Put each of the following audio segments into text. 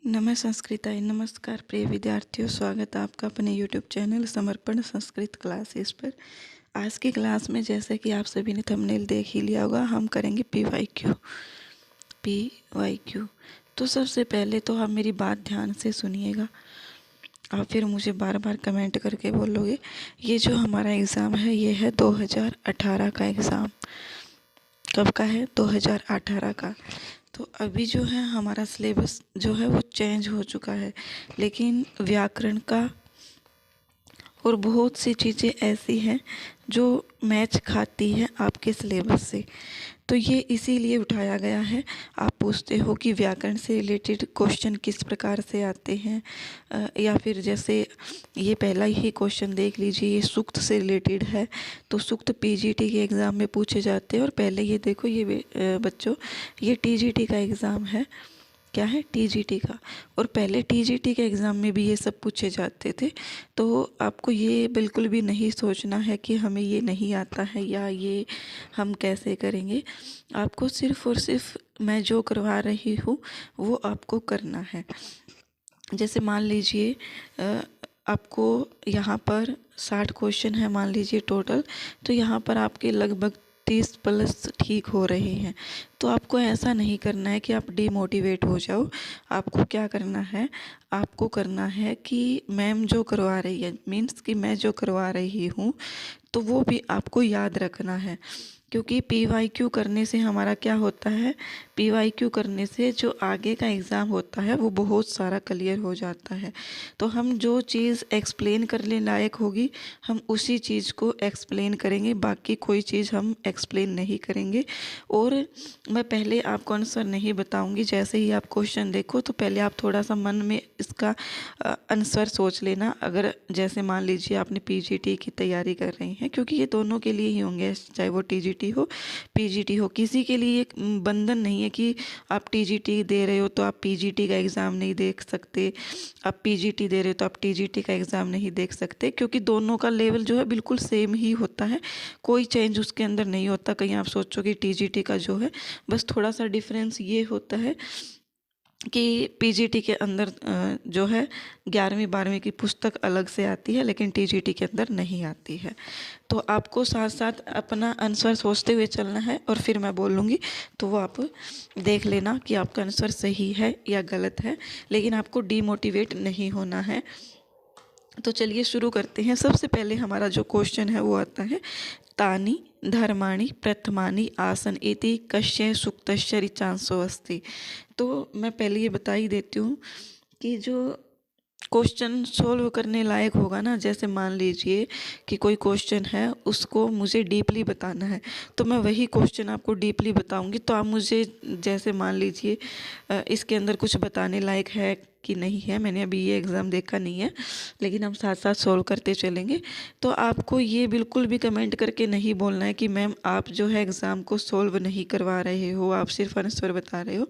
संस्कृताय नमस्कार प्रिय विद्यार्थियों, स्वागत है आपका अपने YouTube चैनल समर्पण संस्कृत क्लासेस पर। आज की क्लास में जैसे कि आप सभी ने थंबनेल देख ही लिया होगा, हम करेंगे पी वाई क्यू। तो सबसे पहले तो आप मेरी बात ध्यान से सुनिएगा, आप फिर मुझे बार बार कमेंट करके बोलोगे। ये जो हमारा एग्ज़ाम है ये है 2018 का एग्ज़ाम। कब का है? 2018 का। तो अभी जो है हमारा सिलेबस जो है वो चेंज हो चुका है, लेकिन व्याकरण का और बहुत सी चीज़ें ऐसी हैं जो मैच खाती हैं आपके सिलेबस से। तो ये इसीलिए उठाया गया है। आप पूछते हो कि व्याकरण से रिलेटेड क्वेश्चन किस प्रकार से आते हैं, या फिर जैसे ये पहला ही क्वेश्चन देख लीजिए, ये सूक्त से रिलेटेड है। तो सूक्त पीजीटी के एग्ज़ाम में पूछे जाते हैं। और पहले ये देखो, ये बच्चों, ये टीजीटी का एग्ज़ाम है। क्या है? टीजीटी का। और पहले टीजीटी के एग्ज़ाम में भी ये सब पूछे जाते थे। तो आपको ये बिल्कुल भी नहीं सोचना है कि हमें ये नहीं आता है या ये हम कैसे करेंगे। आपको सिर्फ़ और सिर्फ मैं जो करवा रही हूँ वो आपको करना है। जैसे मान लीजिए आपको यहाँ पर 60 क्वेश्चन है मान लीजिए टोटल, तो यहाँ पर आपके लगभग 30 प्लस ठीक हो रहे हैं। तो आपको ऐसा नहीं करना है कि आप डिमोटिवेट हो जाओ। आपको क्या करना है? आपको करना है कि मैम जो करवा रही है, मीन्स कि मैं जो करवा रही हूँ, तो वो भी आपको याद रखना है। क्योंकि पीवाईक्यू करने से हमारा क्या होता है? पीवाईक्यू करने से जो आगे का एग्ज़ाम होता है वो बहुत सारा क्लियर हो जाता है। तो हम जो चीज़ एक्सप्लेन करने लायक होगी हम उसी चीज़ को एक्सप्लेन करेंगे, बाकी कोई चीज़ हम एक्सप्लेन नहीं करेंगे। और मैं पहले आपको आंसर नहीं बताऊंगी। जैसे ही आप क्वेश्चन देखो तो पहले आप थोड़ा सा मन में इसका आंसर सोच लेना। अगर जैसे मान लीजिए आपने पीजीटी की तैयारी कर रही हैं, क्योंकि ये दोनों के लिए ही होंगे, चाहे वो टीजीटी हो पीजीटी हो, किसी के लिए एक बंधन नहीं है कि आप टीजीटी दे रहे हो तो आप पीजीटी का एग्ज़ाम नहीं देख सकते, आप पीजीटी दे रहे हो तो आप टीजीटी का एग्ज़ाम नहीं देख सकते। क्योंकि दोनों का लेवल जो है बिल्कुल सेम ही होता है, कोई चेंज उसके अंदर नहीं होता। कहीं आप सोचो कि टीजीटी का जो है बस थोड़ा सा डिफरेंस ये होता है कि पीजीटी के अंदर जो है 11वीं 12वीं की पुस्तक अलग से आती है, लेकिन टीजीटी के अंदर नहीं आती है। तो आपको साथ साथ अपना आंसर सोचते हुए चलना है, और फिर मैं बोलूँगी तो वो आप देख लेना कि आपका आंसर सही है या गलत है। लेकिन आपको डीमोटिवेट नहीं होना है। तो चलिए शुरू करते हैं। सबसे पहले हमारा जो क्वेश्चन है वो आता है, तानि धर्माणि प्रथमानि आसन इति कस्य सूक्तस्य ऋचांसो अस्ति। तो मैं पहले ये बता ही देती हूँ कि जो क्वेश्चन सोल्व करने लायक होगा ना, जैसे मान लीजिए कि कोई क्वेश्चन है उसको मुझे डीपली बताना है, तो मैं वही क्वेश्चन आपको डीपली बताऊंगी। तो आप मुझे जैसे मान लीजिए इसके अंदर कुछ बताने लायक है कि नहीं है, मैंने अभी ये एग्ज़ाम देखा नहीं है, लेकिन हम साथ साथ सॉल्व करते चलेंगे। तो आपको ये बिल्कुल भी कमेंट करके नहीं बोलना है कि मैम आप जो है एग्ज़ाम को सॉल्व नहीं करवा रहे हो, आप सिर्फ आंसर बता रहे हो।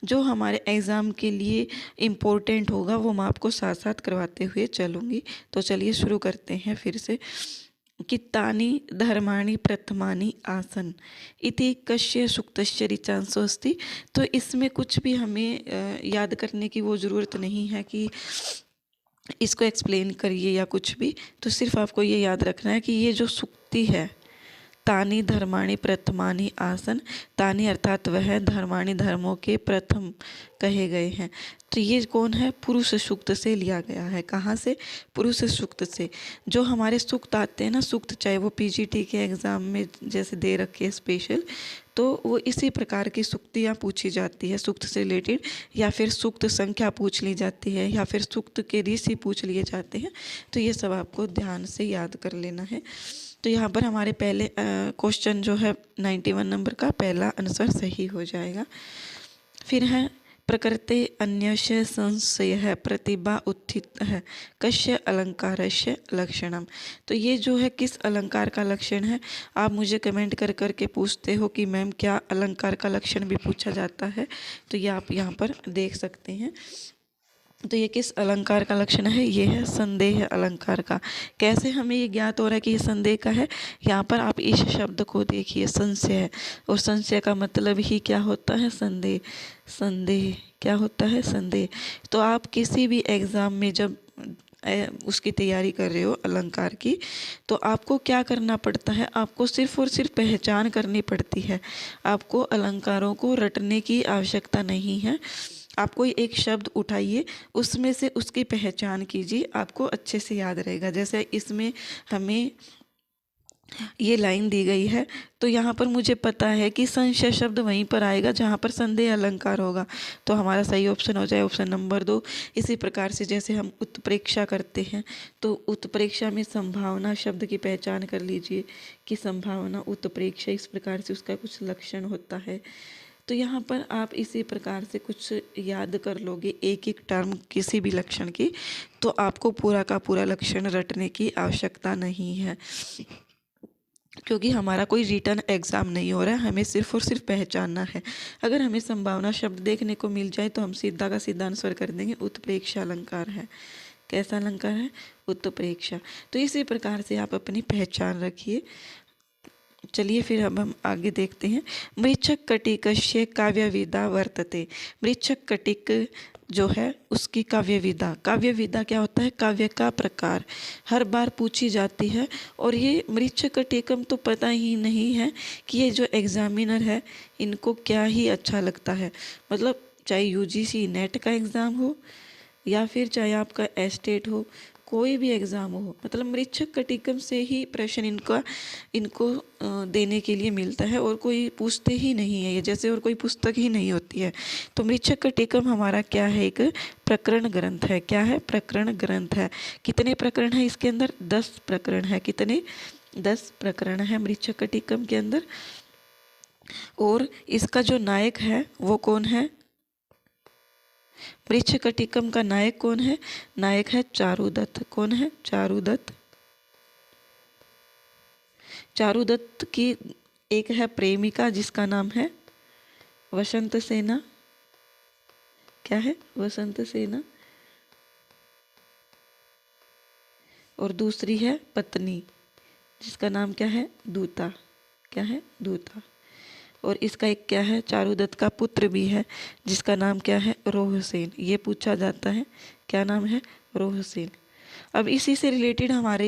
जो हमारे एग्ज़ाम के लिए इम्पोर्टेंट होगा वो मैं आपको साथ साथ करवाते हुए चलूँगी। तो चलिए शुरू करते हैं फिर से कि तानि धर्माणि प्रथमानि आसन इति कस्य सूक्तस्य ऋचांसो अस्ति। तो इसमें कुछ भी हमें याद करने की वो ज़रूरत नहीं है कि इसको एक्सप्लेन करिए या कुछ भी। तो सिर्फ आपको ये याद रखना है कि ये जो सूक्ति है, तानि धर्माणि प्रथमानि आसन, तानि अर्थात वह धर्माणि धर्मों के प्रथम कहे गए हैं। तो ये कौन है? पुरुष सूक्त से लिया गया है। कहाँ से? पुरुष सूक्त से। जो हमारे सूक्त आते हैं ना, सूक्त चाहे वो पीजीटी के एग्ज़ाम में जैसे दे रखे स्पेशल, तो वो इसी प्रकार की सूक्तियाँ पूछी जाती है सूक्त से रिलेटेड, या फिर सूक्त संख्या पूछ ली जाती है, या फिर सूक्त के ऋषि पूछ लिए जाते हैं। तो ये सब आपको ध्यान से याद कर लेना है। तो यहाँ पर हमारे पहले क्वेश्चन जो है 91 नंबर का पहला आंसर सही हो जाएगा। फिर है प्रकृते अन्यस्य संशय प्रतिभा उत्थित है कस्य अलंकारस्य लक्षणम। तो ये जो है किस अलंकार का लक्षण है? आप मुझे कमेंट कर करके पूछते हो कि मैम क्या अलंकार का लक्षण भी पूछा जाता है, तो ये आप यहाँ पर देख सकते हैं। तो ये किस अलंकार का लक्षण है? ये है संदेह अलंकार का। कैसे हमें ये ज्ञात हो रहा है कि ये संदेह का है? यहाँ पर आप इस शब्द को देखिए, संशय, और संशय का मतलब ही क्या होता है? संदेह। संदेह क्या होता है? संदेह। तो आप किसी भी एग्ज़ाम में जब उसकी तैयारी कर रहे हो अलंकार की, तो आपको क्या करना पड़ता है? आपको सिर्फ और सिर्फ पहचान करनी पड़ती है। आपको अलंकारों को रटने की आवश्यकता नहीं है। आप कोई एक शब्द उठाइए, उसमें से उसकी पहचान कीजिए, आपको अच्छे से याद रहेगा। जैसे इसमें हमें ये लाइन दी गई है, तो यहाँ पर मुझे पता है कि संशय शब्द वहीं पर आएगा जहाँ पर संदेह अलंकार होगा, तो हमारा सही ऑप्शन हो जाए ऑप्शन नंबर 2। इसी प्रकार से जैसे हम उत्प्रेक्षा करते हैं, तो उत्प्रेक्षा में संभावना शब्द की पहचान कर लीजिए कि संभावना उत्प्रेक्षा, इस प्रकार से उसका कुछ लक्षण होता है। तो यहाँ पर आप इसी प्रकार से कुछ याद कर लोगे एक एक टर्म किसी भी लक्षण की, तो आपको पूरा का पूरा लक्षण रटने की आवश्यकता नहीं है, क्योंकि हमारा कोई रिटर्न एग्ज़ाम नहीं हो रहा है, हमें सिर्फ और सिर्फ पहचानना है। अगर हमें संभावना शब्द देखने को मिल जाए तो हम सीधा का सीधा आंसर कर देंगे उत्प्रेक्षा अलंकार है। कैसा अलंकार है? उत्प्रेक्षा। तो इसी प्रकार से आप अपनी पहचान रखिए। चलिए फिर अब हम आगे देखते हैं। मृच्छक कटिकस्य काव्य विधा वर्तते। मृच्छक कटिक जो है उसकी काव्य विधा। काव्य विधा क्या होता है? काव्य का प्रकार। हर बार पूछी जाती है, और ये मृच्छक कटिकम तो पता ही नहीं है कि ये जो एग्जामिनर है इनको क्या ही अच्छा लगता है। मतलब चाहे यूजीसी नेट का एग्ज़ाम हो या फिर चाहे आपका एस्टेट हो, कोई भी एग्ज़ाम हो, मतलब मृच्छक कटिकम से ही प्रश्न इनको देने के लिए मिलता है, और कोई पूछते ही नहीं है ये, जैसे और कोई पुस्तक ही नहीं होती है। तो मृच्छक कटिकम हमारा क्या है? एक प्रकरण ग्रंथ है। क्या है? प्रकरण ग्रंथ है। कितने प्रकरण है इसके अंदर? 10 प्रकरण है। कितने? 10 प्रकरण है मृच्छक कटिकम के अंदर। और इसका जो नायक है वो कौन है? मृच्छक कटिकम का नायक कौन है? नायक है चारुदत्त। कौन है? चारुदत्त। चारुदत्त की एक है प्रेमिका जिसका नाम है वसंत सेना। क्या है? वसंत सेना। और दूसरी है पत्नी जिसका नाम क्या है? दूता। क्या है? दूता। और इसका एक क्या है? चारुदत्त का पुत्र भी है जिसका नाम क्या है? रोहसेन। ये पूछा जाता है। क्या नाम है? रोहसेन। अब इसी से रिलेटेड हमारे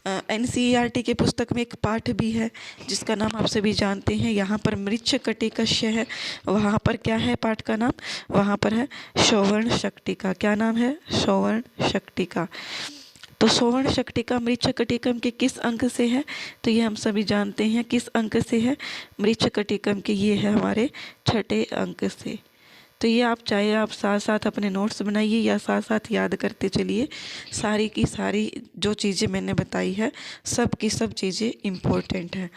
एनसीईआरटी के पुस्तक में एक पाठ भी है जिसका नाम आप सभी जानते हैं। यहाँ पर मृच्छक कटिकस्य है, वहाँ पर क्या है पाठ का नाम? वहाँ पर है सौवर्ण शक्टिका। क्या नाम है? सौवर्ण शक्टिका। तो सौवर्ण शक्टिका मृच्छक कटिकम के किस अंक से है? तो ये हम सभी जानते हैं किस अंक से है। मृच्छक कटिकम के ये है हमारे 6ठे अंक से। तो ये आप चाहे आप साथ साथ अपने नोट्स बनाइए या साथ साथ याद करते चलिए। सारी की सारी जो चीज़ें मैंने बताई है, सब की सब चीज़ें इम्पोर्टेंट हैं।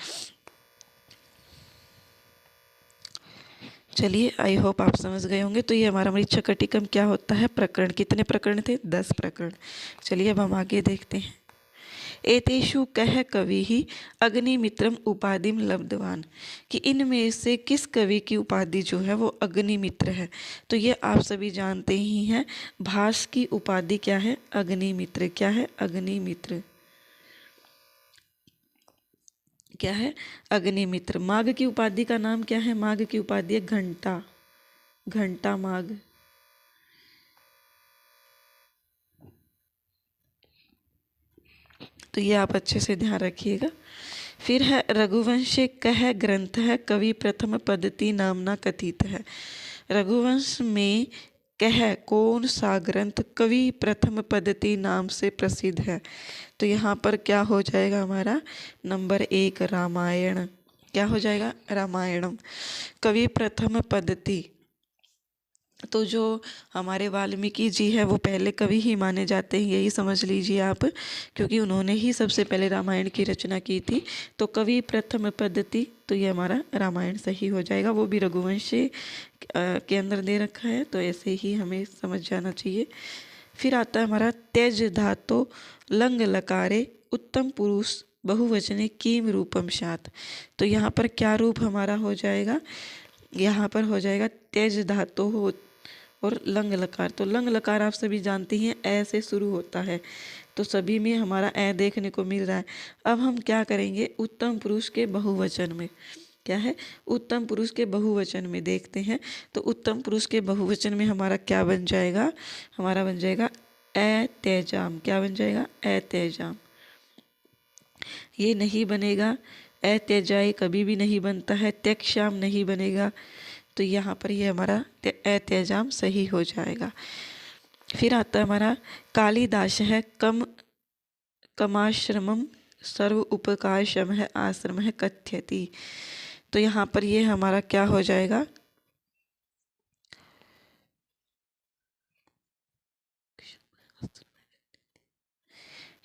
चलिए, आई होप आप समझ गए होंगे। तो ये हमारा मृच्छक कटिकम क्या होता है? प्रकरण। कितने प्रकरण थे? 10 प्रकरण। चलिए अब हम आगे देखते हैं। एतेषु कः कविः अग्निमित्रम उपाधिम लब्धवान, कि इनमें से किस कवि की उपाधि जो है वो अग्निमित्र है? तो ये आप सभी जानते ही हैं, भास की उपाधि क्या है? अग्निमित्र। क्या है? अग्निमित्र। क्या है? अग्निमित्र। माघ की उपाधि का नाम क्या है? माघ की उपाधि है घंटा। घंटा माघ। तो ये आप अच्छे से ध्यान रखिएगा। फिर है रघुवंश कह ग्रंथ है कवि प्रथम पद्धति नामना कथित है। रघुवंश में कह कौन सा ग्रंथ कवि प्रथम पद्धति नाम से प्रसिद्ध है? तो यहाँ पर क्या हो जाएगा हमारा? नंबर 1 रामायण। क्या हो जाएगा? रामायणम। कवि प्रथम पद्धति, तो जो हमारे वाल्मीकि जी है वो पहले कवि ही माने जाते हैं, यही समझ लीजिए आप, क्योंकि उन्होंने ही सबसे पहले रामायण की रचना की थी। तो कवि प्रथम पद्धति, तो ये हमारा रामायण सही हो जाएगा। वो भी रघुवंश के अंदर दे रखा है, तो ऐसे ही हमें समझ जाना चाहिए। फिर आता है हमारा त्यज धातो लंग लकारे उत्तम पुरुष बहुवचने किम रूपम सात। तो यहाँ पर क्या रूप हमारा हो जाएगा? यहाँ पर हो जाएगा त्यज धातु हो और लंग लकार। तो लंग लकार आप सभी जानते हैं ए से शुरू होता है, तो सभी में हमारा ए देखने को मिल रहा है। अब हम क्या करेंगे, उत्तम पुरुष के बहुवचन में, क्या है, उत्तम पुरुष के बहुवचन में देखते हैं। तो उत्तम पुरुष के बहुवचन में हमारा क्या बन जाएगा, हमारा बन जाएगा ए तेजाम। क्या बन जाएगा, ए तेजाम। ये नहीं बनेगा, ए तेजाई कभी भी नहीं बनता है, त्यक्षाम नहीं बनेगा। तो यहाँ पर ये हमारा ए तेजाम सही हो जाएगा। फिर आता है हमारा कालिदास है कमाश्रमम सर्व उपकार शम है आश्रम है कथ्यति। तो यहाँ पर ये हमारा क्या हो जाएगा,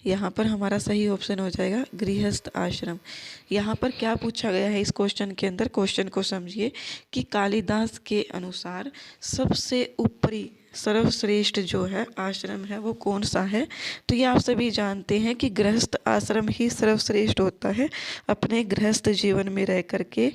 यहाँ पर हमारा सही ऑप्शन हो जाएगा गृहस्थ आश्रम। यहाँ पर क्या पूछा गया है इस क्वेश्चन के अंदर, क्वेश्चन को समझिए कि कालिदास के अनुसार सबसे ऊपरी सर्वश्रेष्ठ जो है आश्रम है वो कौन सा है। तो ये आप सभी जानते हैं कि गृहस्थ आश्रम ही सर्वश्रेष्ठ होता है। अपने गृहस्थ जीवन में रह करके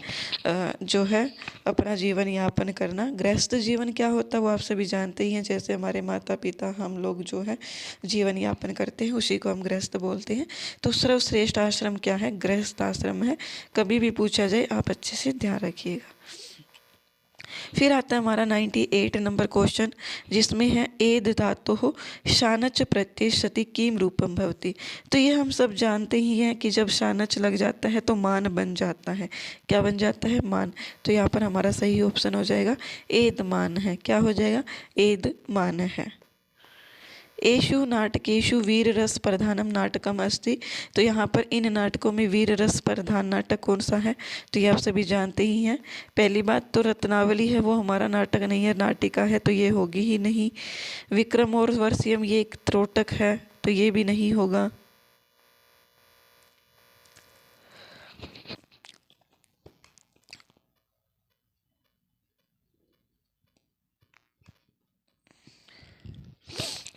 जो है अपना जीवन यापन करना। गृहस्थ जीवन क्या होता है वो आप सभी जानते ही हैं, जैसे हमारे माता पिता हम लोग जो है जीवन यापन करते हैं उसी को हम गृहस्थ बोलते हैं। तो सर्वश्रेष्ठ आश्रम क्या है, गृहस्थ आश्रम है। कभी भी पूछा जाए आप अच्छे से ध्यान रखिएगा। फिर आता है हमारा 98 नंबर क्वेश्चन, जिसमें है एद धातु हो शानच प्रत्यय सति किम रूपम भवति। तो ये हम सब जानते ही हैं कि जब शानच लग जाता है तो मान बन जाता है। क्या बन जाता है, मान। तो यहाँ पर हमारा सही ऑप्शन हो जाएगा एद मान है। क्या हो जाएगा, एद मान है। एषु नाटकेषु वीर रस प्रधानम नाटकम अस्ति। तो यहाँ पर इन नाटकों में वीर रस प्रधान नाटक कौन सा है, तो ये आप सभी जानते ही हैं। पहली बात तो रत्नावली है वो हमारा नाटक नहीं है, नाटिका है, तो ये होगी ही नहीं। विक्रम और वर्षियम ये एक त्रोटक है, तो ये भी नहीं होगा।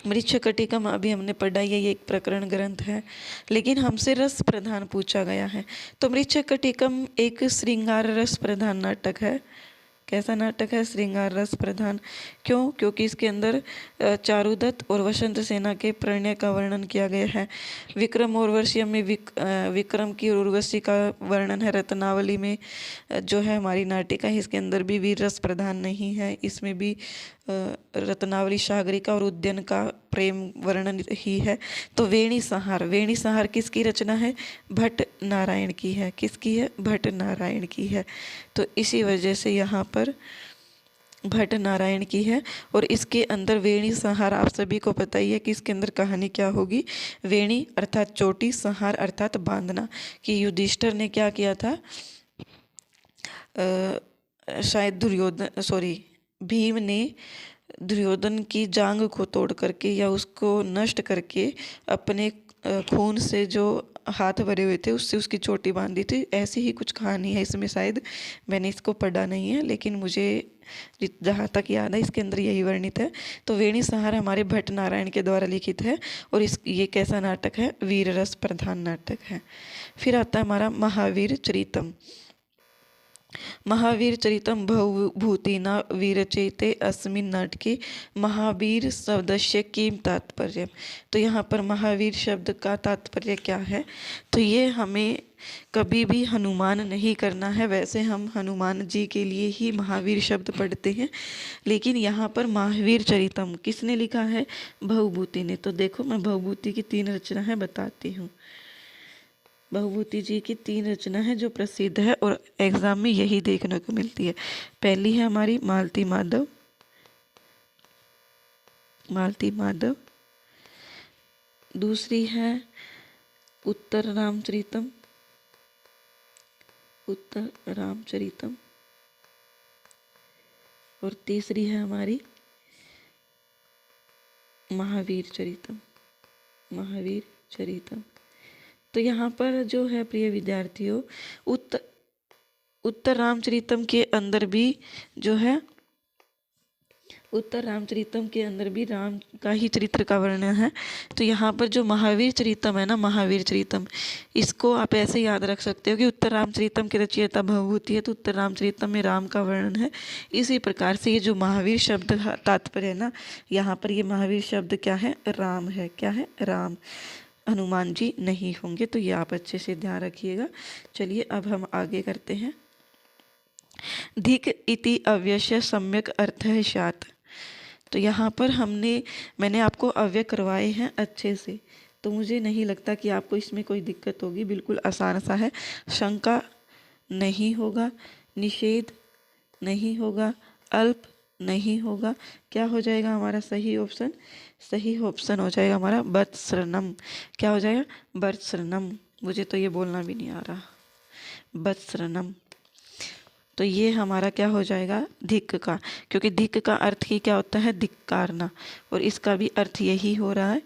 मृच्छकटिकम अभी हमने पढ़ा, ये एक प्रकरण ग्रंथ है, लेकिन हमसे रस प्रधान पूछा गया है। तो मृच्छकटिकम एक श्रृंगार रस प्रधान नाटक है। कैसा नाटक है, श्रृंगार रस प्रधान। क्यों, क्योंकि इसके अंदर चारुदत्त और वसंत सेना के प्रणय का वर्णन किया गया है। विक्रम और वर्षियम में विक्रम की और उर्वशी का वर्णन है। रत्नावली में जो है हमारी नाटिका है, इसके अंदर भी वीर रस प्रधान नहीं है। इसमें भी रत्नावली सागरिका और उद्यन का प्रेम वर्णन ही है। तो वेणी संहार, वेणी संहार किसकी रचना है, भट्ट नारायण की है। किसकी है, भट्ट नारायण की है। तो इसी वजह से यहाँ पर भट्ट नारायण की है। और इसके अंदर वेणी संहार आप सभी को पता ही है कि इसके अंदर कहानी क्या होगी, वेणी अर्थात चोटी, संहार अर्थात बांधना। कि युधिष्ठिर ने क्या किया था, शायद भीम ने दुर्योधन की जांग को तोड़ करके या उसको नष्ट करके अपने खून से जो हाथ भरे हुए थे उससे उसकी चोटी बांधी थी। ऐसी ही कुछ कहानी है इसमें, शायद मैंने इसको पढ़ा नहीं है, लेकिन मुझे जहाँ तक याद है इसके अंदर यही वर्णित है। तो वेणी संहार हमारे भट्ट नारायण के द्वारा लिखित है और ये कैसा नाटक है, वीर रस प्रधान नाटक है। फिर आता है हमारा महावीर चरितम। महावीर चरितम भूतिना वीरचेते अस्मिन् नाटके महावीर शब्दस्य किम तात्पर्य। तो यहाँ पर महावीर शब्द का तात्पर्य क्या है, तो ये हमें कभी भी हनुमान नहीं करना है। वैसे हम हनुमान जी के लिए ही महावीर शब्द पढ़ते हैं, लेकिन यहाँ पर महावीर चरितम किसने लिखा है, भवभूति ने। तो देखो मैं भवभूति की 3 रचना है बताती हूँ। भवभूति जी की 3 रचना है जो प्रसिद्ध है और एग्जाम में यही देखने को मिलती है। पहली है हमारी मालती माधव, मालती माधव। दूसरी है उत्तर रामचरितम, उत्तर रामचरितम। और तीसरी है हमारी महावीर चरितम, महावीर चरितम। तो यहाँ पर जो है प्रिय विद्यार्थियों, उत्तर रामचरितम के अंदर भी जो है उत्तर रामचरितम के अंदर भी राम का ही चरित्र का वर्णन है। तो यहाँ पर जो महावीर चरितम है ना, महावीर चरितम, इसको आप ऐसे याद रख सकते हो कि उत्तर रामचरितम के रचयिता भवभूति है, तो उत्तर रामचरितम में राम का वर्णन है। इसी प्रकार से ये जो महावीर शब्द तात्पर्य है ना, यहाँ पर ये महावीर शब्द क्या है, राम है। क्या है, राम। हनुमान जी नहीं होंगे, तो ये आप अच्छे से ध्यान रखिएगा। चलिए अब हम आगे करते हैं। धिक इति अव्यस्य सम्यक अर्थ है स्यात्। तो यहाँ पर मैंने आपको अव्यय करवाए हैं अच्छे से, तो मुझे नहीं लगता कि आपको इसमें कोई दिक्कत होगी। बिल्कुल आसान सा है। शंका नहीं होगा, निषेध नहीं होगा, अल्प नहीं होगा। क्या हो जाएगा हमारा सही ऑप्शन? सही ऑप्शन हो जाएगा हमारा वत्सरनम। क्या हो जाएगा? वत्सरनम। मुझे तो ये बोलना भी नहीं आ रहा, वत्सरनम। तो ये हमारा क्या हो जाएगा? धिक् का, क्योंकि धिक् का अर्थ ही क्या होता है? धिक्कारना, और इसका भी अर्थ यही हो रहा है,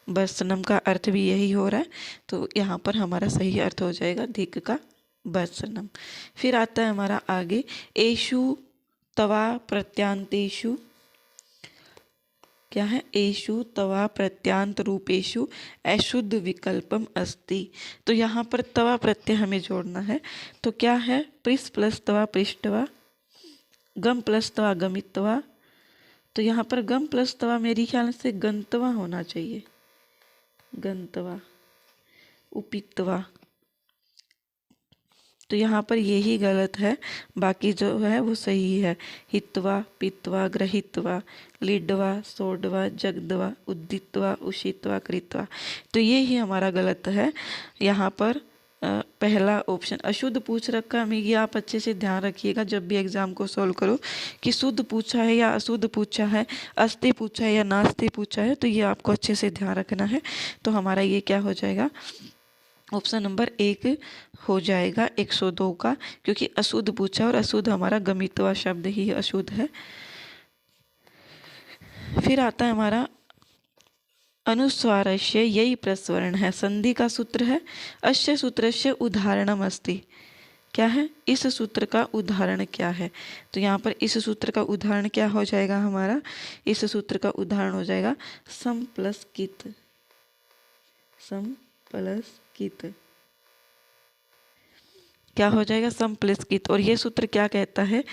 वत्सनम का अर्थ भी यही हो रहा है। तो यहाँ पर हमारा सही अर्थ हो जाएगा धिक् का वत्सनम। फिर आता है हमारा आगे, एषु तवा प्रत्यांतेषु। क्या है? एषु तवा प्रत्यांत रूपेषु अशुद्ध विकल्पम अस्ति। तो यहाँ पर तवा प्रत्यय हमें जोड़ना है। तो क्या है? पृष्ठ प्लस तवा पृष्ठवा, गम प्लस तवा गमित्वा। तो यहाँ पर गम प्लस तवा मेरी ख्याल से गंतवा होना चाहिए, गंतवा, उपित्वा। तो यहाँ पर यही गलत है, बाकी जो है वो सही है। हित्वा, पित्वा, ग्रहित्वा, लीडवा, सोडवा, जगदवा, उद्दित्वा, उषित्वा, कृत्वा। तो ये ही हमारा गलत है। यहाँ पर पहला ऑप्शन अशुद्ध पूछ रखा है। ये आप अच्छे से ध्यान रखिएगा जब भी एग्जाम को सॉल्व करो, कि शुद्ध पूछा है या अशुद्ध पूछा है, अस्ति पूछा है या नास्ति पूछा है। तो ये आपको अच्छे से ध्यान रखना है। तो हमारा ये क्या हो जाएगा? ऑप्शन नंबर 1 हो जाएगा 102 का, क्योंकि अशुद्ध पूछा और अशुद्ध हमारा गमित्वा शब्द ही अशुद्ध है। फिर आता है हमारा अनुस्वारस्य यही प्रस्वरण है, संधि का सूत्र है। अस्य सूत्रस्य उदाहरणम अस्ति। क्या है? इस सूत्र का उदाहरण क्या है? तो यहाँ पर इस सूत्र का उदाहरण क्या हो जाएगा हमारा? इस सूत्र का उदाहरण हो जाएगा सम प्लस कित, सम प्लस कित। क्या हो जाएगा? सम प्लस कित। और ये सूत्र क्या कहता है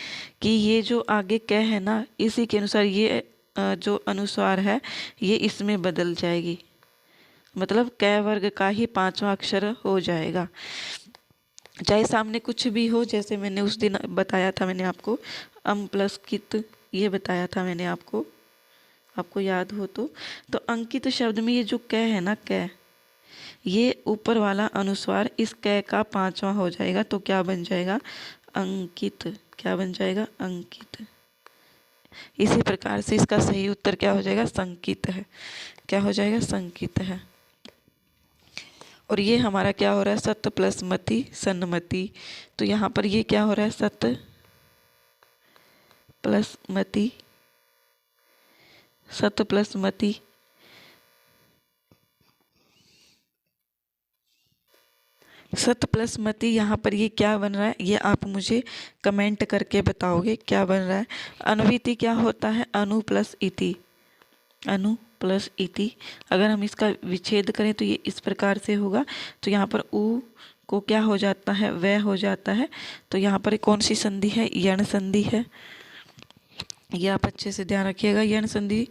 कि ये जो आगे क है ना, इसी के अनुसार ये जो अनुस्वार है ये इसमें बदल जाएगी, मतलब क वर्ग का ही 5वां अक्षर हो जाएगा, चाहे सामने कुछ भी हो। जैसे मैंने उस दिन बताया था, मैंने आपको अम प्लस कित ये बताया था मैंने आपको, आपको याद हो तो अंकित शब्द में ये जो क है ना, क, ये ऊपर वाला अनुस्वार इस क का 5वां हो जाएगा। तो क्या बन जाएगा? अंकित। क्या बन जाएगा? अंकित। इसी प्रकार से इसका सही उत्तर क्या हो जाएगा? संकित है। क्या हो जाएगा? संकित है। और ये हमारा क्या हो रहा है? सत प्लस मति सन्मति। तो यहाँ पर ये क्या हो रहा है? सत प्लस मति, सत प्लस मति। सत प्लस मति, यहाँ पर ये क्या बन रहा है? ये आप मुझे कमेंट करके बताओगे क्या बन रहा है। अनुविति क्या होता है? अनु प्लस इति, अनु प्लस इति। अगर हम इसका विच्छेद करें तो ये इस प्रकार से होगा। तो यहाँ पर उ को क्या हो जाता है? वह हो जाता है। तो यहाँ पर कौन सी संधि है? यण संधि है। ये आप अच्छे से ध्यान रखिएगा। यण संधि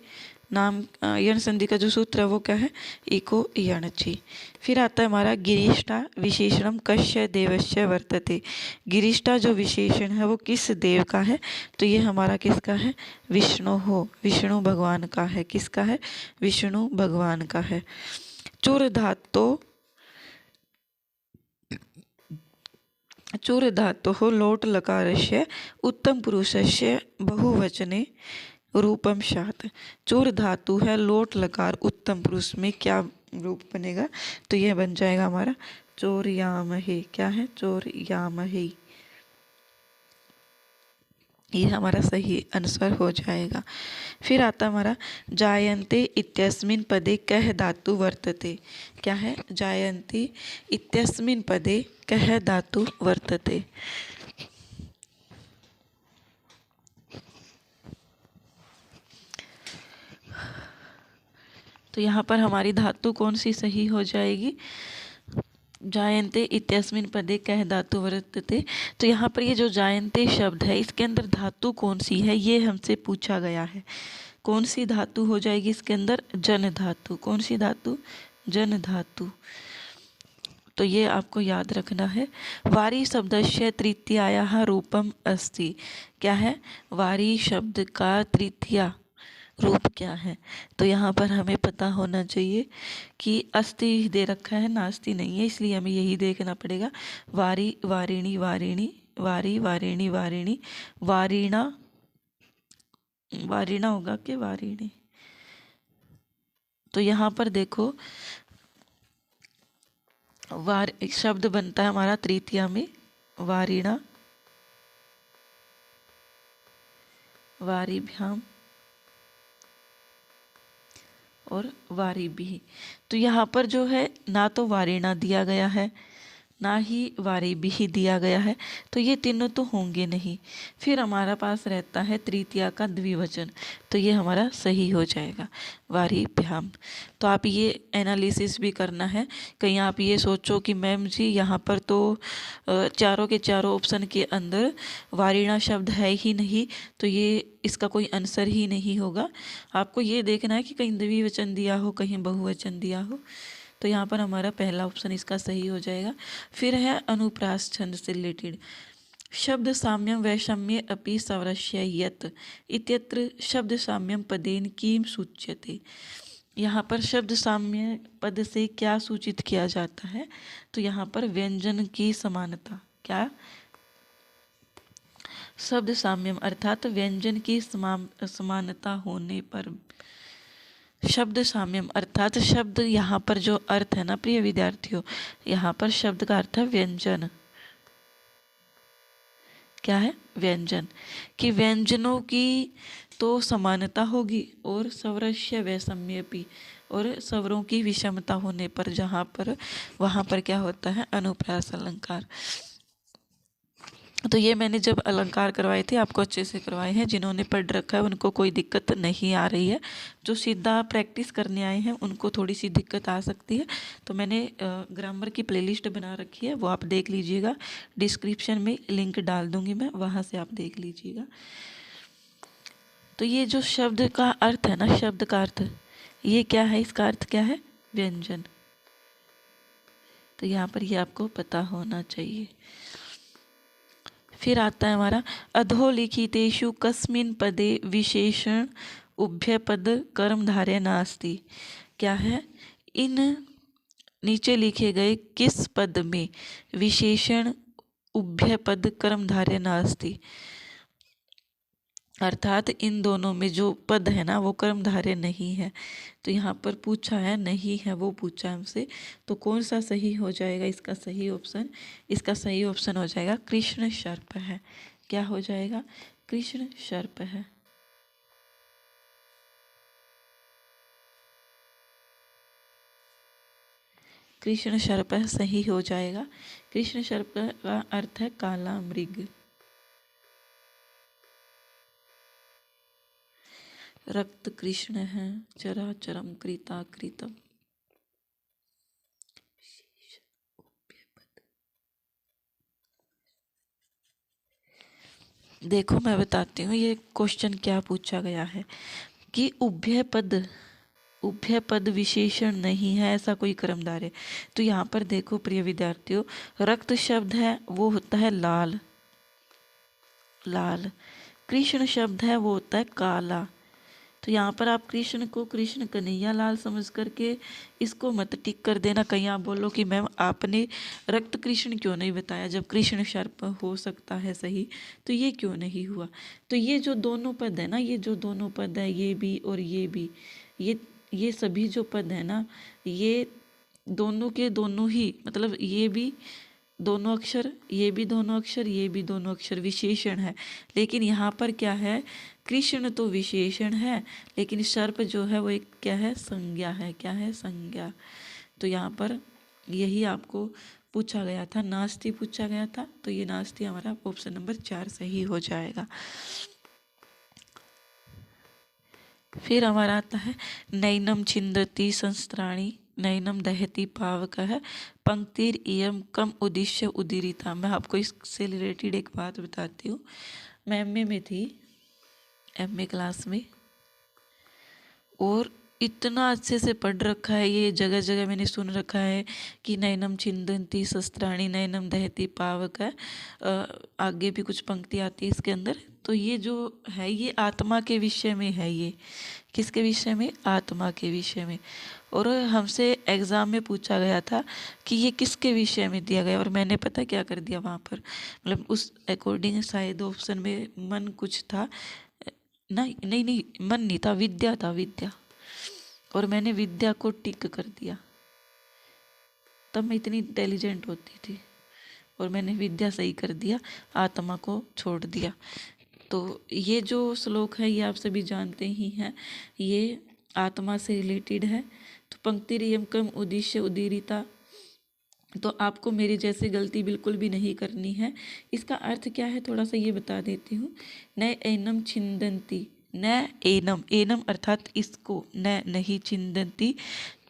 यण संधि का जो सूत्र है वो क्या है? इको यणचि। फिर आता है हमारा गिरिष्ठा विशेषणम कस्य देवस्य वर्तते। गिरिष्ठा जो विशेषण है वो किस देव का है? तो ये हमारा किसका है? विष्णु हो, विष्णु भगवान का है। किसका है? विष्णु भगवान का है। चुर धातो, चुर धातु लोट लकारस्य उत्तम पुरुषस्य बहुवचने रूपम स्यात्। चोर धातु है, लोट लकार उत्तम पुरुष में क्या रूप बनेगा? तो यह बन जाएगा हमारा चोरयामहे। क्या है? चोरयामहे। ये हमारा सही आंसर हो जाएगा। फिर आता हमारा जायन्ते इत्यस्मिन् पदे कः धातु वर्तते। क्या है? जायन्ते इत्यस्मिन् पदे कः धातु वर्तते। तो यहाँ पर हमारी धातु कौन सी सही हो जाएगी? जायन्ते इत्यस्मिन् पदे कः धातु वर्तते। तो यहाँ पर ये जो जायन्ते शब्द है इसके अंदर धातु कौन सी है ये हमसे पूछा गया है। कौन सी धातु हो जाएगी इसके अंदर? जन धातु। कौन सी धातु? जन धातु। तो ये आपको याद रखना है। वारी शब्दस्य तृतीयायाः रूपम अस्ति। क्या है? वारी शब्द का तृतीया रूप क्या है? तो यहाँ पर हमें पता होना चाहिए कि अस्ति दे रखा है, नास्ति नहीं है, इसलिए हमें यही देखना पड़ेगा। वारी, वारिणी, वारिणी, वारी, वारिणी, वारिणी, वारिणा, वारिणा होगा कि वारिणी? तो यहाँ पर देखो वार एक शब्द बनता है हमारा तृतीया में, वारिणा, वारिभ्याम और वारिभिः। तो यहाँ पर जो है ना तो वारिणा दिया गया है ना ही वारिभिः दिया गया है, तो ये तीनों तो होंगे नहीं। फिर हमारा पास रहता है तृतीया का द्विवचन, तो ये हमारा सही हो जाएगा, वारिभ्याम। तो आप ये एनालिसिस भी करना है। कहीं आप ये सोचो कि मैम जी यहाँ पर तो चारों के चारों ऑप्शन के अंदर वारिणा शब्द है ही नहीं, तो ये इसका कोई आंसर ही नहीं होगा। आपको ये देखना है कि कहीं द्विवचन दिया हो, कहीं बहुवचन दिया हो। तो यहाँ पर हमारा पहला ऑप्शन इसका सही हो जाएगा। फिर है अनुप्रास छंद से रिलेटेड, शब्द साम्यम वैषम्ये अपि सवरस्य यत् इत्यत्र शब्द साम्यम पदेन किम सूच्यते। यहाँ पर शब्द साम्य पद से क्या सूचित किया जाता है? तो यहाँ पर व्यंजन की समानता। क्या? शब्द साम्यम अर्थात व्यंजन की समानता होने पर, शब्द साम्यम अर्थात शब्द यहाँ पर जो अर्थ है ना प्रिय विद्यार्थियों, यहाँ पर शब्द का अर्थ है व्यंजन। क्या है? व्यंजन। कि व्यंजनों की तो समानता होगी और स्वरस्य वैषम्येपि, और स्वरों की विषमता होने पर जहाँ पर वहाँ पर क्या होता है? अनुप्रास अलंकार। तो ये मैंने जब अलंकार करवाए थे आपको अच्छे से करवाए हैं। जिन्होंने पढ़ रखा है उनको कोई दिक्कत नहीं आ रही है, जो सीधा प्रैक्टिस करने आए हैं उनको थोड़ी सी दिक्कत आ सकती है। तो मैंने ग्रामर की प्लेलिस्ट बना रखी है, वो आप देख लीजिएगा। डिस्क्रिप्शन में लिंक डाल दूंगी मैं, वहाँ से आप देख लीजिएगा। तो ये जो शब्द का अर्थ है ना, शब्द का अर्थ ये क्या है? इसका अर्थ क्या है? व्यंजन। तो यहाँ पर ये आपको पता होना चाहिए। फिर आता है हमारा अधोलिखितेषु कस्मिन् पदे विशेषण उभयपद कर्मधारय नास्ति। क्या है? इन नीचे लिखे गए किस पद में विशेषण उभयपद कर्मधारय नास्ति, अर्थात इन दोनों में जो पद है ना वो कर्मधारय नहीं है। तो यहाँ पर पूछा है, नहीं है वो पूछा है हमसे, तो कौन सा सही हो जाएगा इसका सही ऑप्शन? इसका सही ऑप्शन हो जाएगा कृष्ण सर्प है। क्या हो जाएगा? कृष्ण सर्प है। कृष्ण सर्प सही हो जाएगा। कृष्ण सर्प का अर्थ है काला मृग। रक्त कृष्ण है चराचरम कृताकृतम। देखो मैं बताती हूँ ये क्वेश्चन क्या पूछा गया है कि उभय पद विशेषण नहीं है, ऐसा कोई कर्मधारय। तो यहाँ पर देखो प्रिय विद्यार्थियों, रक्त शब्द है वो होता है लाल, लाल। कृष्ण शब्द है वो होता है काला। तो यहाँ पर आप कृष्ण को कृष्ण कन्हैया लाल समझ करके इसको मत टिक कर देना। कहीं आप बोलो कि मैम आपने रक्त कृष्ण क्यों नहीं बताया जब कृष्ण सर्प हो सकता है सही, तो ये क्यों नहीं हुआ? तो ये जो दोनों पद है ना, ये जो दोनों पद है, ये भी और ये भी, ये सभी जो पद है ना, ये दोनों के दोनों ही, मतलब ये भी दोनों अक्षर, ये भी दोनों अक्षर, ये भी दोनों अक्षर विशेषण है। लेकिन यहाँ पर क्या है? कृष्ण तो विशेषण है, लेकिन सर्प जो है वो एक क्या है? संज्ञा है। क्या है? संज्ञा। तो यहाँ पर यही आपको पूछा गया था, नास्ति पूछा गया था। तो ये नास्ति हमारा ऑप्शन नंबर 4 सही हो जाएगा। फिर हमारा आता है नैनम छिन्दति संस्त्राणी नैनम दहति पावकः पंक्तिर इयम कम उद्देश्य उदीरिता। मैं आपको इससे रिलेटेड एक बात बताती हूँ। मैं एमए में थी, एमए क्लास में, और इतना अच्छे से पढ़ रखा है, ये जगह जगह मैंने सुन रखा है कि नैनम छिन्दन्ति शस्त्राणी नैनम दहति पावक है। आगे भी कुछ पंक्ति आती है इसके अंदर। तो ये जो है ये आत्मा के विषय में है। ये किसके विषय में? आत्मा के विषय में। और हमसे एग्ज़ाम में पूछा गया था कि ये किसके विषय में दिया गया, और मैंने पता क्या कर दिया वहाँ पर, मतलब उस अकॉर्डिंग शायद ऑप्शन में मन कुछ था, नहीं नहीं नहीं, मन नहीं था, विद्या था, विद्या। और मैंने विद्या को टिक कर दिया। तब मैं इतनी इंटेलिजेंट होती थी, और मैंने विद्या सही कर दिया, आत्मा को छोड़ दिया। तो ये जो श्लोक है ये आप सभी जानते ही हैं, ये आत्मा से रिलेटेड है। तो पंक्ति रियम कम उद्देश्य उदीरिता, तो आपको मेरी जैसी गलती बिल्कुल भी नहीं करनी है। इसका अर्थ क्या है थोड़ा सा ये बता देती हूँ। न एनम छिन्दन्ति, न एनम, एनम अर्थात इसको, न नहीं, छिन्दन्ति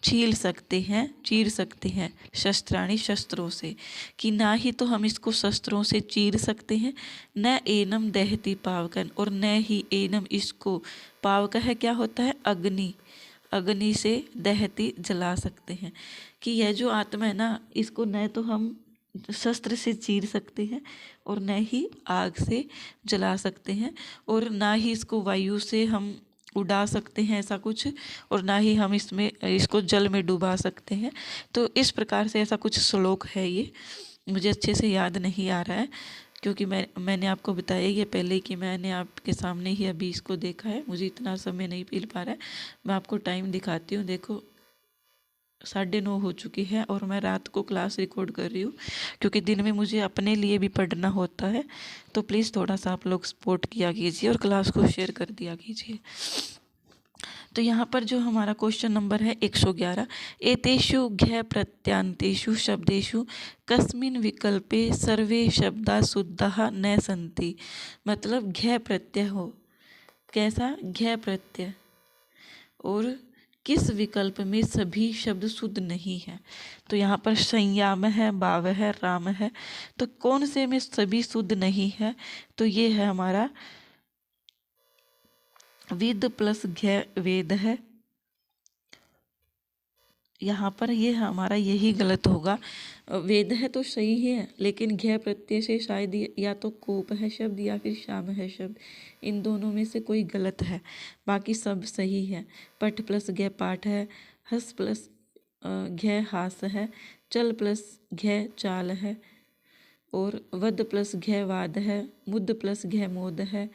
छील सकते हैं, चीर सकते हैं, शस्त्राणी शस्त्रों से, कि ना ही तो हम इसको शस्त्रों से चीर सकते हैं, न एनम दहती पावकन, और न ही एनम इसको, पावक है क्या होता है? अग्नि, अग्नि से दहती जला सकते हैं। कि यह जो आत्मा है ना, इसको न तो हम शस्त्र से चीर सकते हैं और न ही आग से जला सकते हैं, और ना ही इसको वायु से हम उड़ा सकते हैं ऐसा कुछ, और ना ही हम इसमें इसको जल में डुबा सकते हैं। तो इस प्रकार से ऐसा कुछ श्लोक है। ये मुझे अच्छे से याद नहीं आ रहा है, क्योंकि मैंने आपको बताया ये पहले कि मैंने आपके सामने ही अभी इसको देखा है, मुझे इतना समय नहीं मिल पा रहा है। मैं आपको टाइम दिखाती हूँ, देखो 9:30 हो चुकी है, और मैं रात को क्लास रिकॉर्ड कर रही हूँ, क्योंकि दिन में मुझे अपने लिए भी पढ़ना होता है। तो प्लीज़ थोड़ा सा आप लोग सपोर्ट किया कीजिए और क्लास को शेयर कर दिया कीजिए। तो यहाँ पर जो हमारा क्वेश्चन नंबर है 111, एतेषु घ प्रत्यांतेषु शब्देषु कस्मिन् विकल्पे सर्वे शब्दा शुद्धः न सन्ति। मतलब घ प्रत्यय हो, कैसा? घ प्रत्यय, और किस विकल्प में सभी शब्द शुद्ध नहीं है। तो यहाँ पर संयाम है, भाव है, राम है, तो कौन से में सभी शुद्ध नहीं है? तो ये है हमारा विद प्लस घ वेद है। यहाँ पर ये हमारा यही गलत होगा। वेद है तो सही है, लेकिन घ प्रत्यय से शायद या तो कोप है शब्द या फिर श्याम है शब्द, इन दोनों में से कोई गलत है, बाकी सब सही है। पठ प्लस घ पाठ है, हस प्लस घ हास है, चल प्लस घ चाल है, और वद प्लस घ वाद है, मुद प्लस घ मोद है,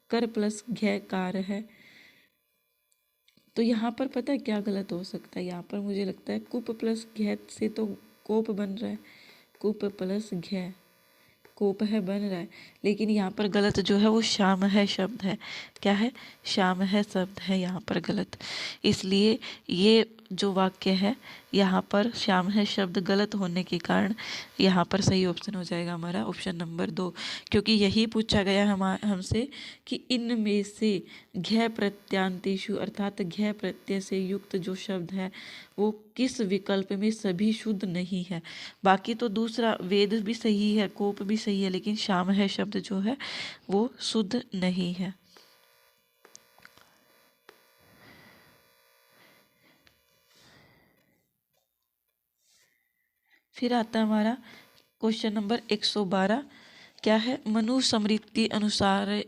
कर प्लस घ कार है। तो यहाँ पर पता है क्या गलत हो सकता है? यहाँ पर मुझे लगता है कुप प्लस घ से तो कोप बन रहा है, कुप प्लस घ कोप है बन रहा है, लेकिन यहाँ पर गलत जो है वो श्याम है शब्द है। क्या है? श्याम है शब्द है यहाँ पर गलत। इसलिए ये जो वाक्य है यहाँ पर श्याम है शब्द गलत होने के कारण यहाँ पर सही ऑप्शन हो जाएगा हमारा ऑप्शन नंबर 2, क्योंकि यही पूछा गया हमसे कि इनमें से घ प्रत्यांतेषु अर्थात घ प्रत्यय से युक्त जो शब्द है वो किस विकल्प में सभी शुद्ध नहीं है। बाकी तो दूसरा वेद भी सही है, कोप भी सही है, लेकिन श्याम है शब्द जो है वो शुद्ध नहीं है। फिर आता है हमारा क्वेश्चन नंबर 112। क्या है? मनु स्मृति अनुसार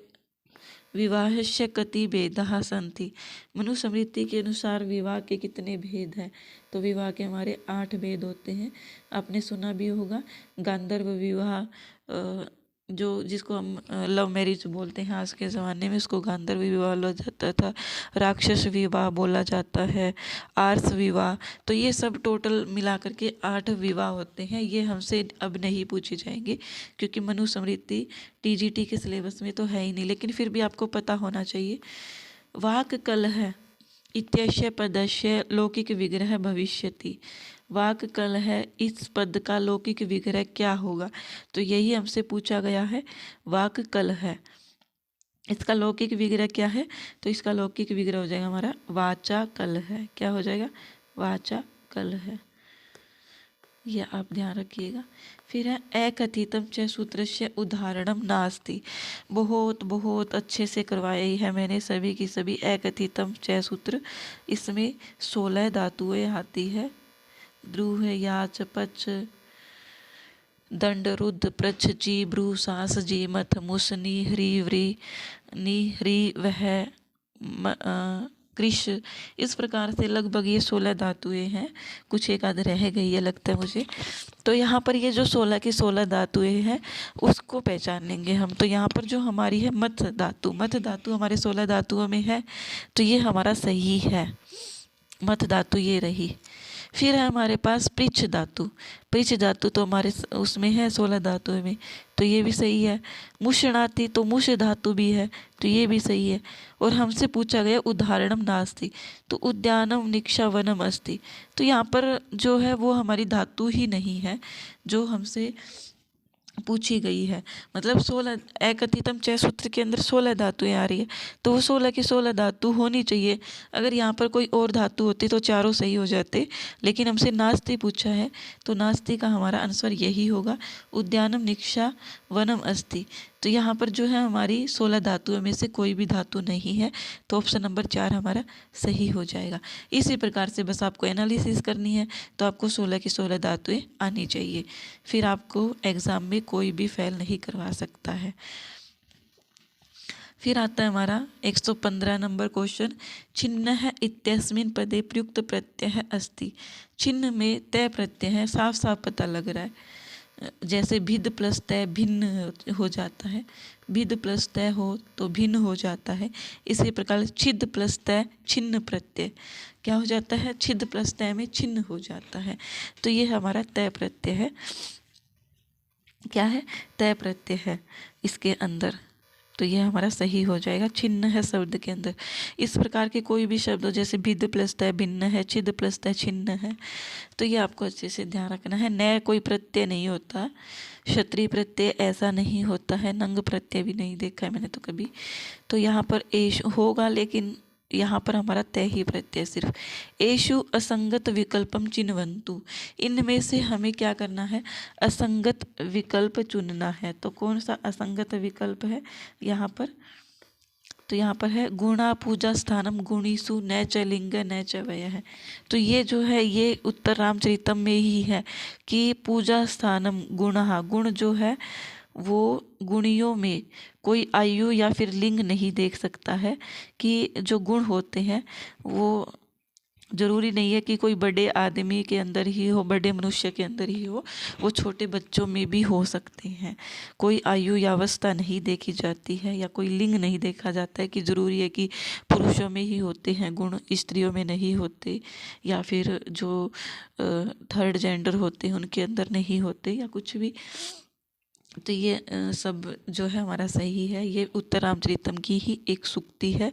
विवाहस्य कति भेदाः सन्ति। मनु स्मृति के अनुसार विवाह के कितने भेद हैं? तो विवाह के हमारे 8 भेद होते हैं। आपने सुना भी होगा, गांधर्व विवाह, जो जिसको हम लव मैरिज बोलते हैं आज के ज़माने में, उसको गांधर्व विवाह बोला जाता था। राक्षस विवाह बोला जाता है, आर्स विवाह। तो ये सब टोटल मिला करके 8 विवाह होते हैं। ये हमसे अब नहीं पूछे जाएंगे, क्योंकि मनुस्मृति टीजीटी के सिलेबस में तो है ही नहीं, लेकिन फिर भी आपको पता होना चाहिए। वाक् कलह इत्यस्य पदस्य लौकिक विग्रह भविष्यति। वाक् कलह है, इस पद का लौकिक विग्रह क्या होगा? तो यही हमसे पूछा गया है। वाक् कलह है, इसका लौकिक विग्रह क्या है? तो इसका लौकिक विग्रह हो जाएगा हमारा वाचा कल है। क्या हो जाएगा? वाचा कल है। यह आप ध्यान रखिएगा। फिर है अकथितम च सूत्रस्य उदाहरणम नास्ति। बहुत बहुत अच्छे से करवाई है मैंने सभी की सभी अकथितम च सूत्र। इसमें 16 धातुएं आती है। ध्रुव है, याच, पच, दंड, रुद्र, प्रच्छ, जी, ब्रू, सांस, जी, मथ, मुस, नी, ह्री, व्री, नी, ह्री, वह, कृष। इस प्रकार से लगभग ये 16 धातुएं हैं। कुछ एक आध रह गई है लगता है मुझे। तो यहाँ पर ये जो 16 की 16 धातुएं हैं उसको पहचानेंगे हम। तो यहाँ पर जो हमारी है मथ धातु, मथ धातु हमारे 16 धातुओं में है, तो ये हमारा सही है। मथ धातु ये रही। फिर है हमारे पास पृच्छ धातु। पृच्छ धातु तो हमारे उसमें है 16 धातुओं में, तो ये भी सही है। मुषणाति तो मुष धातु भी है, तो ये भी सही है। और हमसे पूछा गया उदाहरणम नास्ति, तो उद्यानम निक्षा वनम अस्ति। तो यहाँ पर जो है वो हमारी धातु ही नहीं है जो हमसे पूछी गई है। मतलब 16 अकथितम च सूत्र के अंदर 16 धातुएं आ रही है, तो वो 16 की 16 धातु होनी चाहिए। अगर यहाँ पर कोई और धातु होती तो चारों सही हो जाते, लेकिन हमसे नास्ति पूछा है, तो नास्ति का हमारा आंसर यही होगा, उद्यानम निक्षा वनम अस्ति। तो यहाँ पर जो है हमारी 16 धातुओं में से कोई भी धातु नहीं है, तो ऑप्शन नंबर 4 हमारा सही हो जाएगा। इसी प्रकार से बस आपको एनालिसिस करनी है, तो आपको 16 की 16 धातुएं आनी चाहिए, फिर आपको एग्ज़ाम में कोई भी फेल नहीं करवा सकता है। फिर आता है हमारा 115 नंबर क्वेश्चन। छिन्न इत्यस्मिन् पदे प्रयुक्त प्रत्यय अस्ति। छिन्न में तय प्रत्यय है, साफ साफ पता लग रहा है। जैसे भिद प्लस तय भिन्न हो जाता है, भिद प्लस तय हो तो भिन्न हो जाता है। इसी प्रकार छिद प्लस तय छिन्न प्रत्यय क्या हो जाता है? छिद प्लस तय में छिन्न हो जाता है। तो ये हमारा तय प्रत्यय है। क्या है? तय प्रत्यय है इसके अंदर, तो यह हमारा सही हो जाएगा। छिन्न है शब्द के अंदर। इस प्रकार के कोई भी शब्द हो, जैसे भिद प्लस तय भिन्न है, छिद प्लस तय छिन्न है, तो ये आपको अच्छे से ध्यान रखना है। नए कोई प्रत्यय नहीं होता, क्षत्रिय प्रत्यय ऐसा नहीं होता है, नंग प्रत्यय भी नहीं देखा है मैंने तो कभी। तो यहाँ पर एश होगा, लेकिन यहाँ पर हमारा तय ही प्रत्यय सिर्फ। एषु असंगत विकल्पम चिन्हवन्तु। इनमें से हमें क्या करना है? असंगत विकल्प चुनना है। तो कौन सा असंगत विकल्प है यहाँ पर? तो यहाँ पर है गुणा पूजा स्थानम गुणीसु न च लिंग न च वय है। तो ये जो है ये उत्तर रामचरितम में ही है कि पूजा स्थानम गुणा, गुण जो है वो गुणियों में कोई आयु या फिर लिंग नहीं देख सकता है। कि जो गुण होते हैं वो जरूरी नहीं है कि कोई बड़े आदमी के अंदर ही हो, बड़े मनुष्य के अंदर ही हो, वो छोटे बच्चों में भी हो सकते हैं। कोई आयु या अवस्था नहीं देखी जाती है, या कोई लिंग नहीं देखा जाता है कि ज़रूरी है कि पुरुषों में ही होते हैं गुण, स्त्रियों में नहीं होते, या फिर जो थर्ड जेंडर होते हैं उनके अंदर नहीं होते, या कुछ भी। तो ये सब जो है हमारा सही है। ये उत्तर रामचरितम की ही एक सूक्ति है।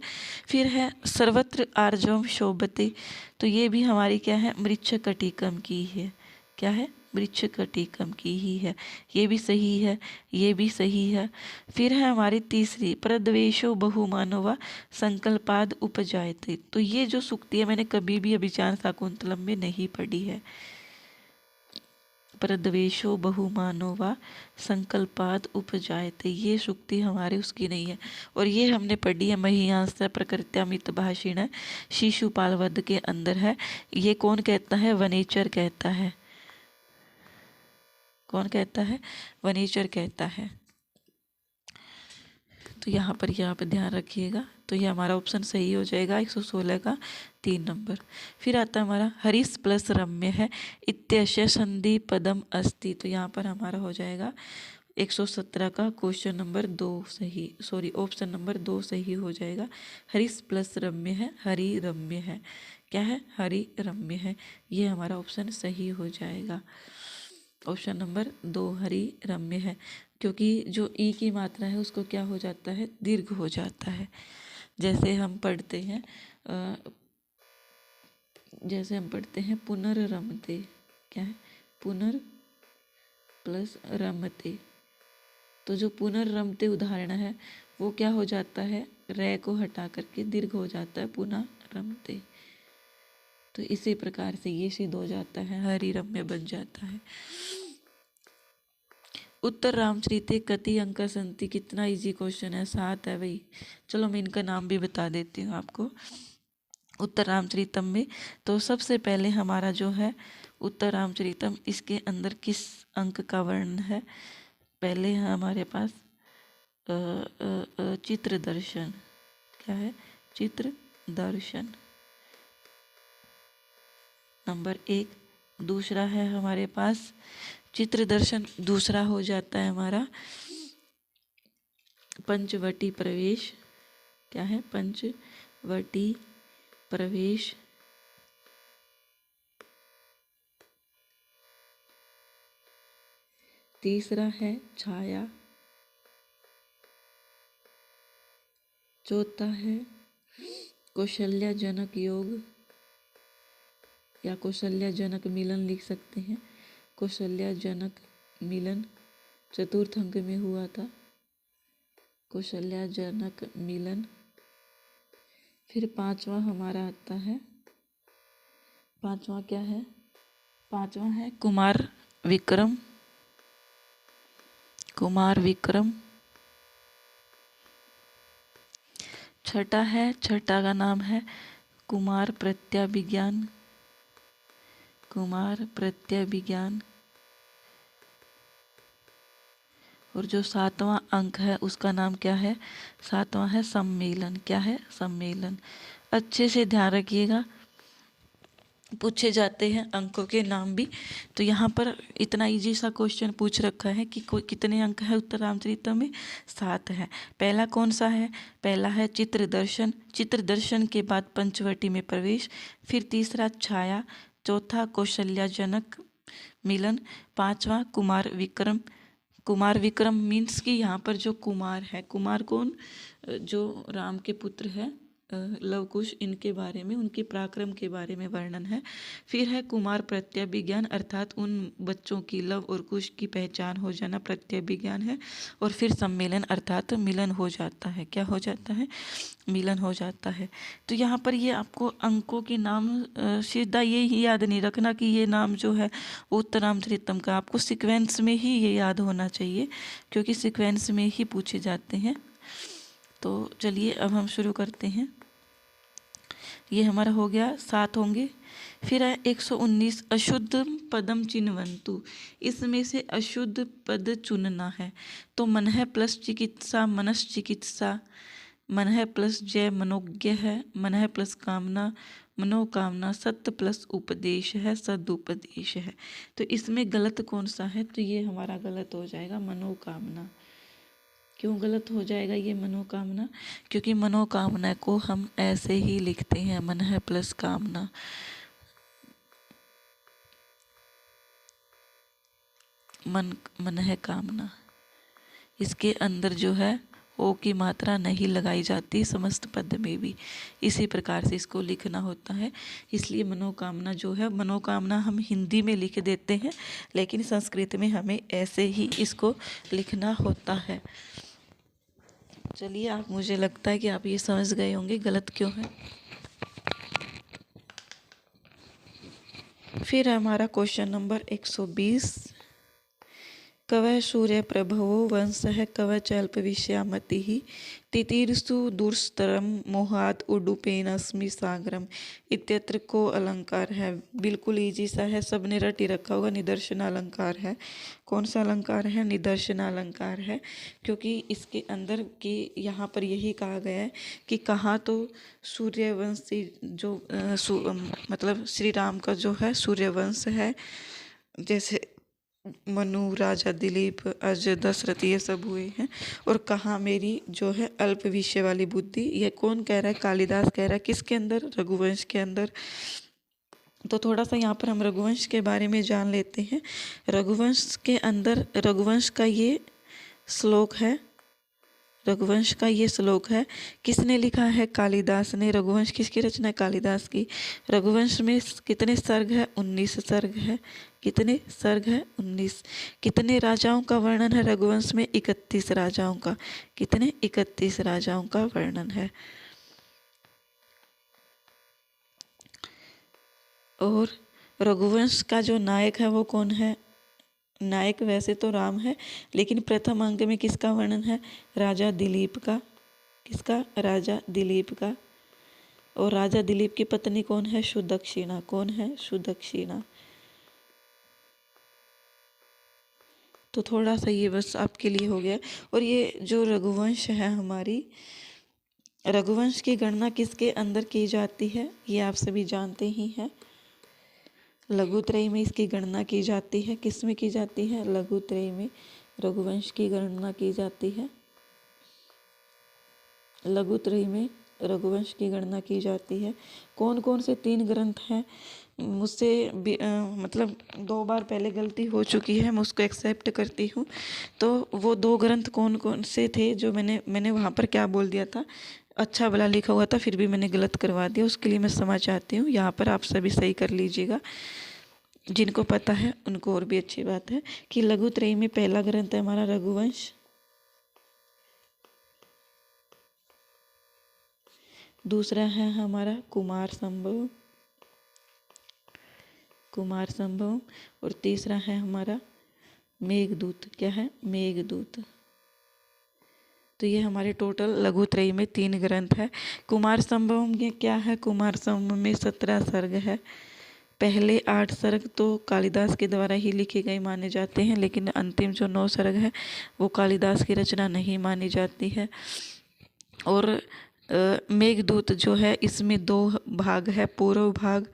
फिर है सर्वत्र आर्जवम शोभते। तो ये भी हमारी क्या है? मृच्छकटिकम की है। क्या है? मृच्छकटिकम की ही है। ये भी सही है, ये भी सही है। फिर है हमारी तीसरी, प्रद्वेषो बहुमानो वा संकल्पाद उपजायते। तो ये जो सूक्ति है मैंने कभी भी अभिज्ञान शाकुंतलम में नहीं पढ़ी है। प्रद्वेषो बहुमानो वा संकल्पाद उपजायते, ये सूक्ति हमारे उसकी नहीं है। और ये हमने पढ़ी है महीयांश प्रकृत्यामित भाषिण शिशुपाल वध के अंदर है। ये कौन कहता है? वनेचर कहता है। कौन कहता है? वनेचर कहता है। तो यहाँ पर ये आप ध्यान रखिएगा। तो ये हमारा ऑप्शन सही हो जाएगा 116 का 3 नंबर। फिर आता है हमारा हरीश प्लस रम्य है इत्यस्य संधि पदम अस्ति। तो यहाँ पर हमारा हो जाएगा 117 का क्वेश्चन नंबर 2 सही, सॉरी ऑप्शन नंबर 2 सही हो जाएगा। हरीश प्लस रम्य है, हरि रम्य है। क्या है? हरि रम्य है। ये हमारा ऑप्शन सही हो जाएगा। ऑप्शन नंबर 2 हरि रम्य है, क्योंकि जो ई की मात्रा है उसको क्या हो जाता है? दीर्घ हो जाता है। जैसे हम पढ़ते हैं पुनर्रमते। क्या है? पुनर प्लस रमते। तो जो पुनर्रमते उदाहरण है वो क्या हो जाता है, रे को हटा करके दीर्घ हो जाता है, पुनः रमते। तो इसी प्रकार से ये सिद्ध हो जाता है, हरि रम्य बन जाता है। उत्तर रामचरिते कति अंक संति, कितना इजी क्वेश्चन है, 7 है भाई। चलो मैं इनका नाम भी बता देती हूँ आपको। उत्तर रामचरितम में तो सबसे पहले हमारा जो है उत्तर रामचरितम, इसके अंदर किस अंक का वर्णन है, पहले है हमारे पास चित्र दर्शन। क्या है, चित्र दर्शन नंबर 1। दूसरा है हमारे पास चित्र दर्शन, दूसरा हो जाता है हमारा पंचवटी प्रवेश। क्या है, पंचवटी प्रवेश। तीसरा है छाया। चौथा है कौशल्याजनक योग या कौशल्याजनक मिलन लिख सकते हैं, कौशल्याजनक मिलन चतुर्थ अंक में हुआ था, कौशल्याजनक मिलन। फिर पांचवा हमारा आता है, पांचवा क्या है, पांचवा है कुमार विक्रम, कुमार विक्रम। छठा है, छठा का नाम है कुमार प्रत्याभिज्ञान, कुमार प्रत्याभिज्ञान। और जो सातवां अंक है उसका नाम क्या है, सातवां है सम्मेलन। क्या है, सम्मेलन। अच्छे से ध्यान रखिएगा, पूछे जाते हैं अंकों के नाम भी। तो यहाँ पर इतना इजी सा क्वेश्चन पूछ रखा है कि कोई कितने अंक है उत्तर रामचरितम में, 7 है। पहला कौन सा है, पहला है चित्र दर्शन, चित्र दर्शन के बाद पंचवटी में प्रवेश, फिर तीसरा छाया, चौथा कौशल्याजनक मिलन, पांचवा कुमार विक्रम। कुमार विक्रम मीन्स कि यहाँ पर जो कुमार है, कुमार कौन, जो राम के पुत्र है लव कुश, इनके बारे में, उनके पराक्रम के बारे में वर्णन है। फिर है कुमार प्रत्यभिज्ञान, अर्थात उन बच्चों की लव और कुश की पहचान हो जाना प्रत्यभिज्ञान है। और फिर सम्मेलन अर्थात मिलन हो जाता है। क्या हो जाता है, मिलन हो जाता है। तो यहाँ पर ये आपको अंकों के नाम सीधा ये ही याद नहीं रखना कि ये नाम जो है उत्तर रामचरितम का, आपको सीक्वेंस में ही ये याद होना चाहिए, क्योंकि सीक्वेंस में ही पूछे जाते हैं। तो चलिए अब हम शुरू करते हैं। ये हमारा हो गया, 7 होंगे। फिर है 119 अशुद्ध पदम चिन्हवन्तु, इसमें से अशुद्ध पद चुनना है। तो मन है प्लस चिकित्सा, मनश्चिकित्सा, मन है प्लस जय मनोज्ञ है, मन है प्लस कामना मनोकामना, सत्य प्लस उपदेश है, सदुपदेश है। तो इसमें गलत कौन सा है, तो ये हमारा गलत हो जाएगा मनोकामना। क्यों गलत हो जाएगा ये मनोकामना, क्योंकि मनोकामना को हम ऐसे ही लिखते हैं, मन है प्लस कामना। मन है कामना, इसके अंदर जो है ओ की मात्रा नहीं लगाई जाती समस्त पद में भी, इसी प्रकार से इसको लिखना होता है। इसलिए मनोकामना जो है, मनोकामना हम हिंदी में लिख देते हैं, लेकिन संस्कृत में हमें ऐसे ही इसको लिखना होता है। चलिए, आप, मुझे लगता है कि आप ये समझ गए होंगे गलत क्यों है। फिर हमारा क्वेश्चन नंबर 120, कवः सूर्य प्रभवो वंशः कवच अल्पविश्यामतिः तितीर्षु दुर्स्तरम मोहात् उडुपेनस्मि सागरम। इत्यत्र को अलंकार है, बिल्कुल इजी सा है, सबने रट ही रखा होगा, निदर्शन अलंकार है। कौन सा अलंकार है, निदर्शन अलंकार है, क्योंकि इसके अंदर की यहाँ पर यही कहा गया है कि कहाँ तो सूर्यवंशी जो मतलब श्री राम का जो है सूर्यवंश है, जैसे मनु, राजा दिलीप, अज, दशरथ, ये सब हुए हैं, और कहाँ मेरी जो है अल्प विषय वाली बुद्धि। ये कौन कह रहा है, कालिदास कह रहा है, किसके अंदर, रघुवंश के अंदर। तो थोड़ा सा यहाँ पर हम रघुवंश के बारे में जान लेते हैं। रघुवंश के अंदर, रघुवंश का ये श्लोक है, रघुवंश का ये श्लोक है, किसने लिखा है? कालिदास ने। रघुवंश किसकी रचना है? कालिदास की। रघुवंश में कितने सर्ग है? 19 सर्ग है। कितने सर्ग है? 19। कितने राजाओं का वर्णन है रघुवंश में? 31 राजाओं का। कितने? 31 राजाओं का वर्णन है। और रघुवंश का जो नायक है वो कौन है? नायक वैसे तो राम है, लेकिन प्रथम अंक में किसका वर्णन है? राजा दिलीप का। किसका? राजा दिलीप का। और राजा दिलीप की पत्नी कौन है? सुदक्षिणा। कौन है? सुदक्षिणा। तो थोड़ा सा ये बस आपके लिए हो गया। और ये जो रघुवंश है हमारी, रघुवंश की गणना किसके अंदर की जाती है? ये आप सभी जानते ही हैं। लघुत्रय में इसकी गणना की जाती है। किस में की जाती है? लघुत्रय में रघुवंश की गणना की जाती है। लघुत्रय में रघुवंश की गणना की जाती है। कौन कौन से 3 ग्रंथ हैं? मुझसे मतलब 2 बार पहले गलती हो चुकी है, मैं उसको एक्सेप्ट करती हूँ। तो वो 2 ग्रंथ कौन कौन से थे जो मैंने वहाँ पर क्या बोल दिया था? अच्छा भला लिखा हुआ था, फिर भी मैंने गलत करवा दिया। उसके लिए मैं क्षमा चाहती हूँ। यहाँ पर आप सभी सही कर लीजिएगा। जिनको पता है उनको और भी अच्छी बात है कि लघुत्रय में पहला ग्रंथ है हमारा रघुवंश। दूसरा है हमारा कुमार संभव। कुमार संभव। और तीसरा है हमारा मेघदूत। क्या है? मेघदूत। तो ये हमारे टोटल लघुत्रय में 3 ग्रंथ है। कुमार संभव में क्या है? कुमार संभव में 17 सर्ग है। पहले 8 सर्ग तो कालिदास के द्वारा ही लिखे गए माने जाते हैं, लेकिन अंतिम जो 9 सर्ग है वो कालिदास की रचना नहीं मानी जाती है। और मेघदूत जो है इसमें 2 भाग है, पूर्व भाग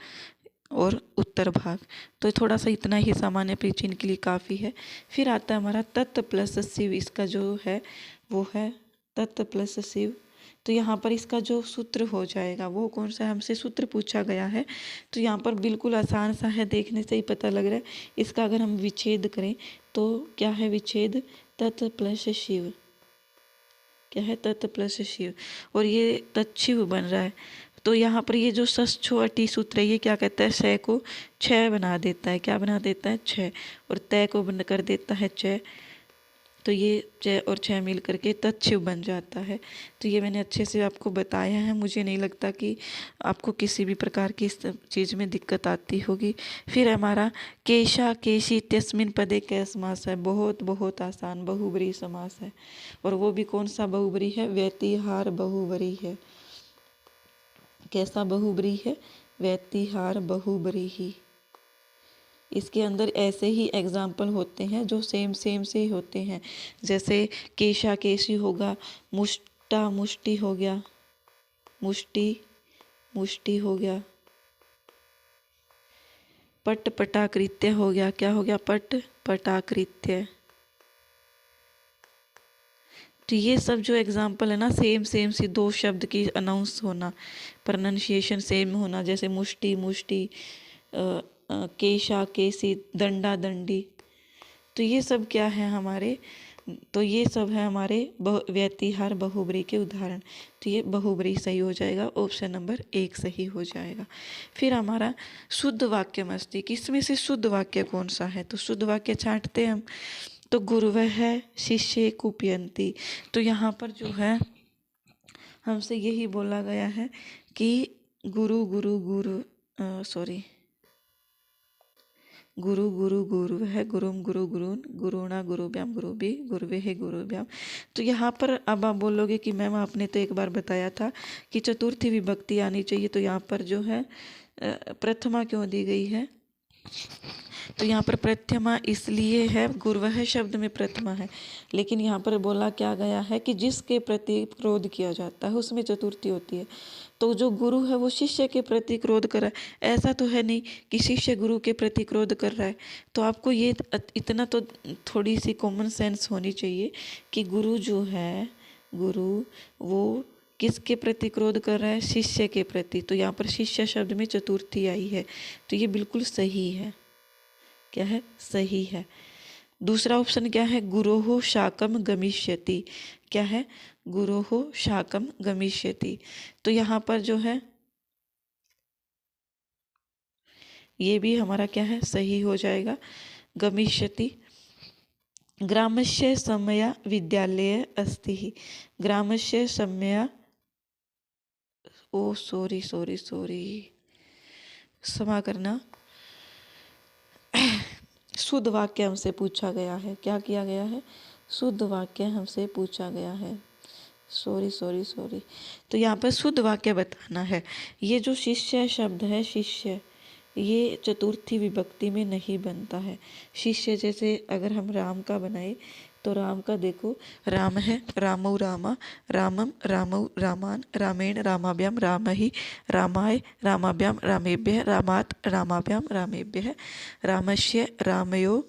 और उत्तर भाग। तो थोड़ा सा इतना ही सामान्य परिचय के लिए काफ़ी है। फिर आता है हमारा तत् प्लस शिव। इसका जो है वो है तत् प्लस शिव। तो यहाँ पर इसका जो सूत्र हो जाएगा वो कौन सा है? हमसे सूत्र पूछा गया है। तो यहाँ पर बिल्कुल आसान सा है, देखने से ही पता लग रहा है। इसका अगर हम विच्छेद करें तो क्या है विच्छेद? तत् प्लस शिव। क्या है? तत् प्लस शिव। और ये तत्शिव बन रहा है। तो यहाँ पर ये जो सस अटी सूत्र है ये क्या कहता है? शय को 6 बना देता है। क्या बना देता है? 6। और तय को बन कर देता है 6। तो ये 6 और 6 मिल करके तत्शिव बन जाता है। तो ये मैंने अच्छे से आपको बताया है। मुझे नहीं लगता कि आपको किसी भी प्रकार की इस चीज़ में दिक्कत आती होगी। फिर हमारा केशा केशी इत्यस्मिन् पदे कै समास है। बहुत बहुत आसान बहुब्रीहि समास है। और वो भी कौन सा बहुब्रीहि है? व्यतिहार बहुब्रीहि है। कैसा बहुब्रीहि है? व्यतिहार बहुब्रीहि। इसके अंदर ऐसे ही एग्जाम्पल होते हैं जो सेम से होते हैं। जैसे केशा केशी होगा, मुष्टा मुष्टि हो गया, मुष्टि मुष्टि हो गया, पट पटाकृत्य हो गया। क्या हो गया? पट पटाकृत्य। तो ये सब जो एग्जाम्पल है ना, सेम सी 2 शब्द की अनाउंस होना, प्रोनाउंसिएशन सेम होना। जैसे मुष्टि मुष्टि, केशा केसी, दंडा दंडी। तो ये सब क्या है हमारे? तो ये सब है हमारे व्यतिहार बहुब्रीहि के उदाहरण। तो ये बहुब्रीहि सही हो जाएगा। ऑप्शन नंबर 1 सही हो जाएगा। फिर हमारा शुद्ध वाक्य मस्ती। किसमें से शुद्ध वाक्य कौन सा है? तो शुद्ध वाक्य छांटते हम। तो गुरुवः शिष्ये कुप्यन्ति। तो यहाँ पर जो है हमसे यही बोला गया है कि गुरु गुरु गुरु सॉरी गुरु गुरु गुरु है, गुरुम गुरु गुरुन, गुरुणा गुरुभ्याम गुरुभि गुरुवे गुरुभ्याम। तो यहाँ पर अब आप बोलोगे कि मैम आपने तो एक बार बताया था कि चतुर्थी विभक्ति आनी चाहिए, तो यहाँ पर जो है प्रथमा क्यों दी गई है? तो यहाँ पर प्रथमा इसलिए है, गुरुवः शब्द में प्रथमा है, लेकिन यहाँ पर बोला क्या गया है कि जिसके प्रति क्रोध किया जाता है उसमें चतुर्थी होती है। तो जो गुरु है वो शिष्य के प्रति क्रोध कर रहा है। ऐसा तो है नहीं कि शिष्य गुरु के प्रति क्रोध कर रहा है। तो आपको ये इतना तो थोड़ी सी कॉमन सेंस होनी चाहिए कि गुरु जो है, गुरु वो किसके प्रति क्रोध कर रहा है? शिष्य के प्रति। तो यहाँ पर शिष्य शब्द में चतुर्थी आई है, तो ये बिल्कुल सही है। क्या है? सही है। दूसरा ऑप्शन क्या है? गुरोः शाकम गमिष्यति। क्या है, गुरोः शाकम गमिष्यति। तो यहाँ पर जो है ये भी हमारा क्या है, सही हो जाएगा, गमिष्यति। ग्रामस्य सम्यया विद्यालय अस्ति। ग्रामस्य सम्यया, ओ सॉरी सॉरी सॉरी, क्षमा करना, शुद्ध वाक्य हमसे पूछा गया है। क्या किया गया है, शुद्ध वाक्य हमसे पूछा गया है। Sorry sorry sorry. तो यहाँ पर शुद्ध वाक्य बताना है। ये जो शिष्य शब्द है, शिष्य, ये चतुर्थी विभक्ति में नहीं बनता है। शिष्य जैसे अगर हम राम का बनाए तो राम का देखो, राम है, रामौ रामा, रामम रामौ रामान, रामेण रामाभ्याम रामहि, रामाय रामाभ्याम रामेभ्यः, रामात् रामाभ्याम रामेभ्यः, रामस्य रामयो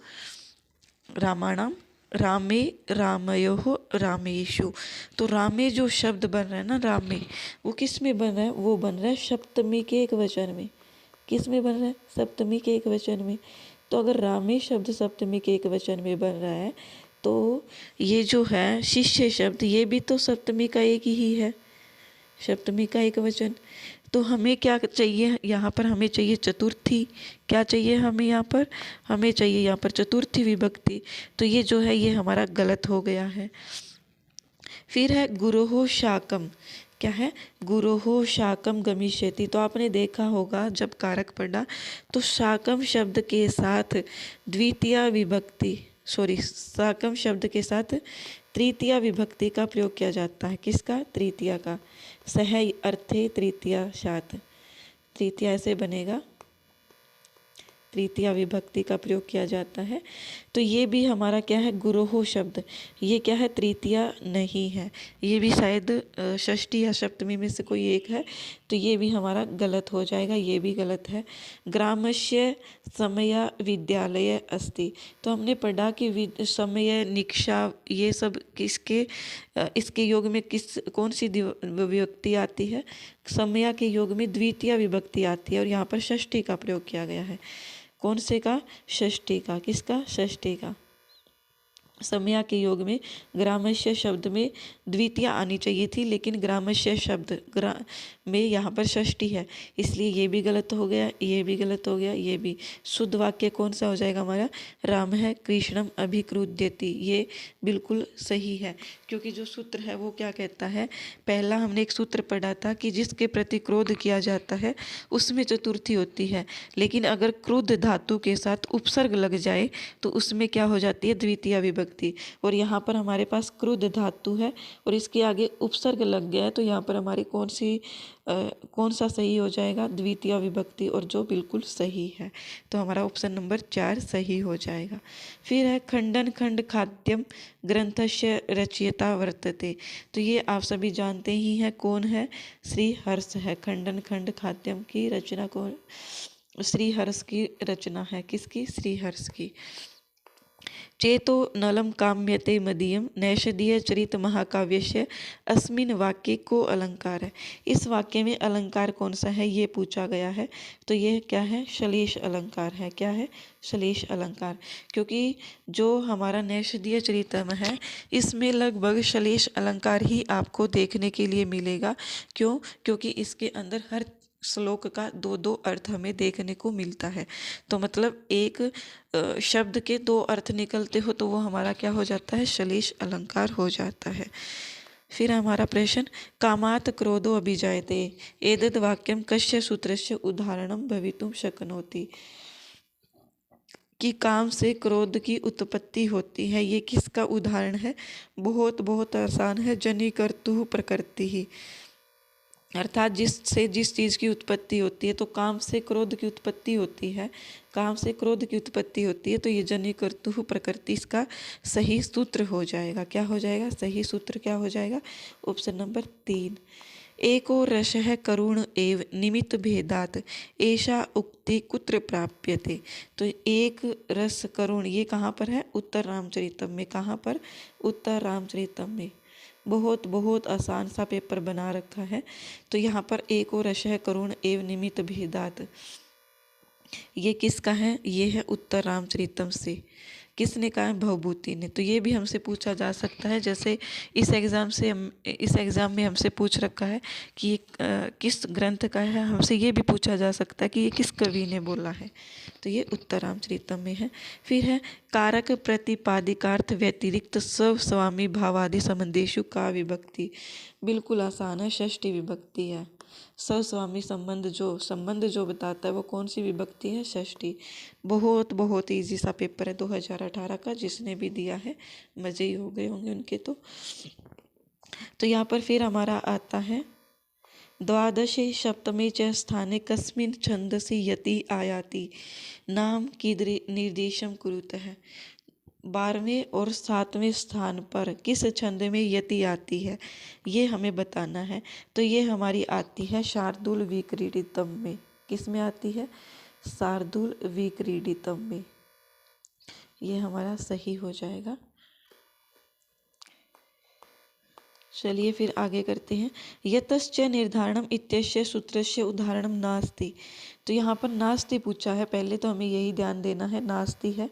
रामाणाम, रामे रामयोः रामेषु। तो रामे जो शब्द बन रहा है ना, रामे, वो किस में बन रहा है, वो बन रहा है सप्तमी के एक वचन में। किस में बन रहा है, सप्तमी के एक वचन में। तो अगर रामे शब्द सप्तमी के एक वचन में बन रहा है तो ये जो है शिष्य शब्द, ये भी तो सप्तमी का एक ही है, सप्तमी का एक वचन। तो हमें क्या चाहिए यहाँ पर, हमें चाहिए चतुर्थी। क्या चाहिए हमें यहाँ पर, हमें चाहिए यहाँ पर चतुर्थी विभक्ति। तो ये जो है ये हमारा गलत हो गया है। फिर है गुरोः शाकम। क्या है, गुरोः शाकम गमिष्यति। तो आपने देखा होगा जब कारक पढ़ा तो शाकम शब्द के साथ द्वितीय विभक्ति, सॉरी, शाकम शब्द के साथ तृतीया विभक्ति का प्रयोग किया जाता है। किसका, तृतीया का। सह अर्थे तृतीया शात, तृतीया ऐसे बनेगा, तृतीया विभक्ति का प्रयोग किया जाता है। तो ये भी हमारा क्या है, गुरोः शब्द, ये क्या है, तृतीया नहीं है, ये भी शायद षष्ठी या सप्तमी में से कोई एक है। तो ये भी हमारा गलत हो जाएगा, ये भी गलत है। ग्रामस्य समया विद्यालय अस्ति। तो हमने पढ़ा कि समय, निक्षा, ये सब किसके, इसके योग में कौन सी विभक्ति आती है, समया के योग में द्वितीय विभक्ति आती है, और यहाँ पर षष्ठी का प्रयोग किया गया है। कौन से का, षष्ठी का। किसका, षष्ठी का। समया के योग में ग्रामस्य शब्द में द्वितीय आनी चाहिए थी, लेकिन ग्रामस्य शब्द में यहाँ पर षष्ठी है, इसलिए ये भी गलत हो गया, ये भी गलत हो गया, ये भी। शुद्ध वाक्य कौन सा हो जाएगा हमारा, राम है कृष्णम अभिक्रुध्यति, ये बिल्कुल सही है। क्योंकि जो सूत्र है वो क्या कहता है, पहला हमने एक सूत्र पढ़ा था कि जिसके प्रति क्रोध किया जाता है उसमें चतुर्थी होती है, लेकिन अगर क्रुद्ध धातु के साथ उपसर्ग लग जाए तो उसमें क्या हो जाती है, द्वितीय विभक्ति। और यहाँ पर हमारे पास क्रुद्ध धातु है और इसके आगे उपसर्ग लग गया है, तो यहाँ पर हमारी कौन सा सही हो जाएगा, द्वितीय विभक्ति, और जो बिल्कुल सही है। तो हमारा ऑप्शन नंबर 4 सही हो जाएगा। फिर है खंडन खंड खाद्यम ग्रंथस्य रचयिता वर्तते। तो ये आप सभी जानते ही हैं कौन है, श्री हर्ष है। खंडन खंड खाद्यम की रचना कौन, श्री हर्ष की रचना है। किसकी, श्री हर्ष की। चेतो नलम काम्यते मदीयम नैषधीय चरित महाकाव्यस्य अस्मिन वाक्य को अलंकार है। इस वाक्य में अलंकार कौन सा है ये पूछा गया है। तो ये क्या है, श्लेष अलंकार है। क्या है, श्लेष अलंकार। क्योंकि जो हमारा नैषधीय चरितम है इसमें लगभग श्लेष अलंकार ही आपको देखने के लिए मिलेगा। क्यों, क्योंकि इसके अंदर हर श्लोक का दो दो अर्थ हमें देखने को मिलता है। तो मतलब एक शब्द के दो अर्थ निकलते हो तो वो हमारा क्या हो जाता है, श्लेष अलंकार हो जाता है। फिर हमारा प्रश्न, कामात् क्रोधो अभिजायते एतद् वाक्यम कस्य सूत्रस्य उदाहरणं भवितुं शक्नोति। कि काम से क्रोध की उत्पत्ति होती है, ये किसका उदाहरण है, बहुत बहुत आसान है, जनि कर्तुः प्रकृति ही। अर्थात जिस चीज़ की उत्पत्ति होती है, तो काम से क्रोध की उत्पत्ति होती है, काम से क्रोध की उत्पत्ति होती है, तो ये जनि कर्तुः प्रकृति इसका सही सूत्र हो जाएगा। क्या हो जाएगा, सही सूत्र क्या हो जाएगा, ऑप्शन नंबर 3। एको रसः करुण एव निमित्त भेदात ऐसा उक्ति कुत्र प्राप्यते। तो एक रस करुण, ये कहाँ पर है, उत्तर रामचरितम में। कहाँ पर, उत्तर रामचरितम में। बहुत बहुत आसान सा पेपर बना रखा है। तो यहाँ पर एको रसः करुण एव निमित्त भेदात, ये किसका है, ये है उत्तर रामचरितम से। किसने कहा है? भवभूति ने। तो ये भी हमसे पूछा जा सकता है। जैसे इस एग्ज़ाम में हमसे पूछ रखा है कि ये किस ग्रंथ का है, हमसे ये भी पूछा जा सकता है कि ये किस कवि ने बोला है। तो ये उत्तरामचरितम में है। फिर है कारक प्रतिपादिकार्थ व्यतिरिक्त स्वस्वामी भावादि संबंधेषु का विभक्ति। बिल्कुल आसान है, षष्ठी विभक्ति है। स्वस्वामी संबंध जो बताता है वो कौन सी विभक्ति है? षष्ठी। बहुत बहुत इजी सा पेपर है 2018 का, जिसने भी दिया है मज़े ही हो गए होंगे उनके। तो यहाँ पर फिर हमारा आता है द्वादशे सप्तमे च स्थाने कस्मिन् छन्दसि यति आयाति नाम की निर्देशम कुरुतः। 12वें और 7वें स्थान पर किस छंद में यति आती है, ये हमें बताना है। तो ये हमारी आती है शार्दूल विक्रीडितम में। किस में आती है? शार्दूल विक्रीडितम में। ये हमारा सही हो जाएगा। चलिए फिर आगे करते हैं। यतश्च निर्धारणम इत्यस्य सूत्रस्य उदाहरणम नास्ति। तो यहाँ पर नास्ति पूछा है, पहले तो हमें यही ध्यान देना है, नास्ति है।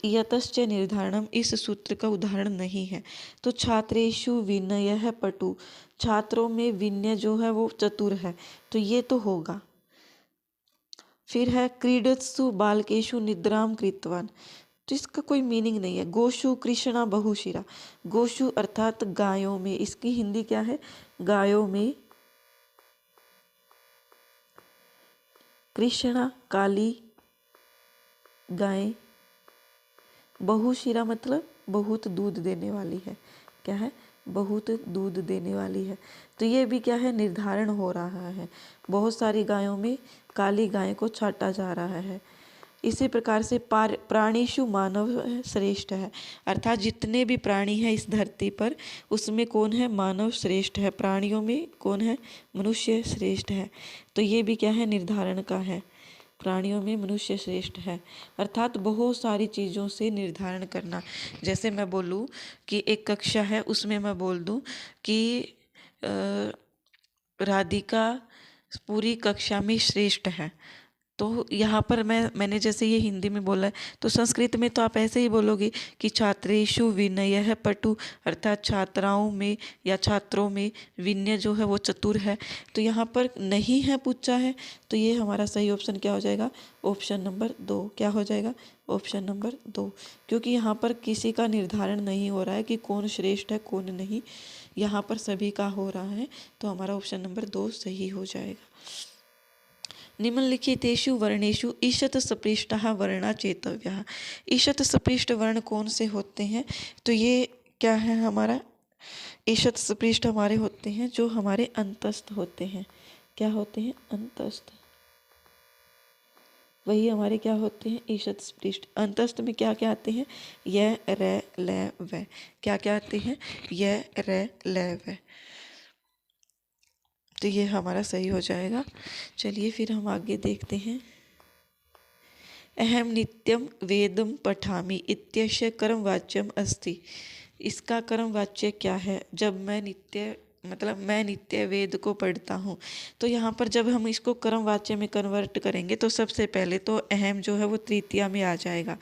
यतश्च निर्धारणम इस सूत्र का उदाहरण नहीं है। तो छात्रेषु विनयः पटु, छात्रों में विनय जो है वो चतुर है, तो ये तो होगा। फिर है क्रीडत्सु बालकेषु निद्राम कृतवान, तो इसका कोई मीनिंग नहीं है। गोशु कृष्णा बहुशिरा, गोशु अर्थात गायों में, इसकी हिंदी क्या है? गायों में। कृष्णा काली गाय, बहुशिरा मतलब बहुत दूध देने वाली है। क्या है? बहुत दूध देने वाली है। तो ये भी क्या है? निर्धारण हो रहा है। बहुत सारी गायों में काली गाय को छाटा जा रहा है। इसी प्रकार से प्राणीषु मानव श्रेष्ठ है, अर्थात जितने भी प्राणी हैं इस धरती पर उसमें कौन है? मानव श्रेष्ठ है। प्राणियों में कौन है? मनुष्य श्रेष्ठ है। तो ये भी क्या है? निर्धारण का है। प्राणियों में मनुष्य श्रेष्ठ है, अर्थात बहुत सारी चीज़ों से निर्धारण करना। जैसे मैं बोलूँ कि एक कक्षा है, उसमें मैं बोल दूँ कि राधिका पूरी कक्षा में श्रेष्ठ है। तो यहाँ पर मैंने जैसे ये हिंदी में बोला है, तो संस्कृत में तो आप ऐसे ही बोलोगे कि छात्रेषु विनयः पटु, अर्थात छात्राओं में या छात्रों में विनय जो है वो चतुर है। तो यहाँ पर नहीं है पूछा है, तो ये हमारा सही ऑप्शन क्या हो जाएगा? Option number 2। क्या हो जाएगा? Option number 2। क्योंकि यहाँ पर किसी का निर्धारण नहीं हो रहा है कि कौन श्रेष्ठ है कौन नहीं, यहाँ पर सभी का हो रहा है। तो हमारा ऑप्शन नंबर 2 सही हो जाएगा। निम्नलिखितेषु वर्णेषु ईशत सपृष्टः वर्णा चेतव्यः। ईशत सपृष्ट वर्ण कौन से होते हैं? तो ये क्या है हमारा? ईशत सपृष्ट हमारे होते हैं जो हमारे अंतस्थ होते हैं। क्या होते हैं? अंतस्थ। वही हमारे क्या होते हैं? ईशत सपृष्ट। अंतस्थ में क्या क्या आते हैं? य रे ल व। क्या क्या आते हैं? य रे ल व। तो ये हमारा सही हो जाएगा। चलिए फिर हम आगे देखते हैं। अहम नित्यम वेदम पठामि इत्यस्य कर्मवाच्यम अस्ति। इसका कर्मवाच्य क्या है? जब मैं नित्य वेद को पढ़ता हूँ। तो यहाँ पर जब हम इसको कर्मवाच्य में कन्वर्ट करेंगे तो सबसे पहले तो अहम जो है वो तृतीया में आ जाएगा।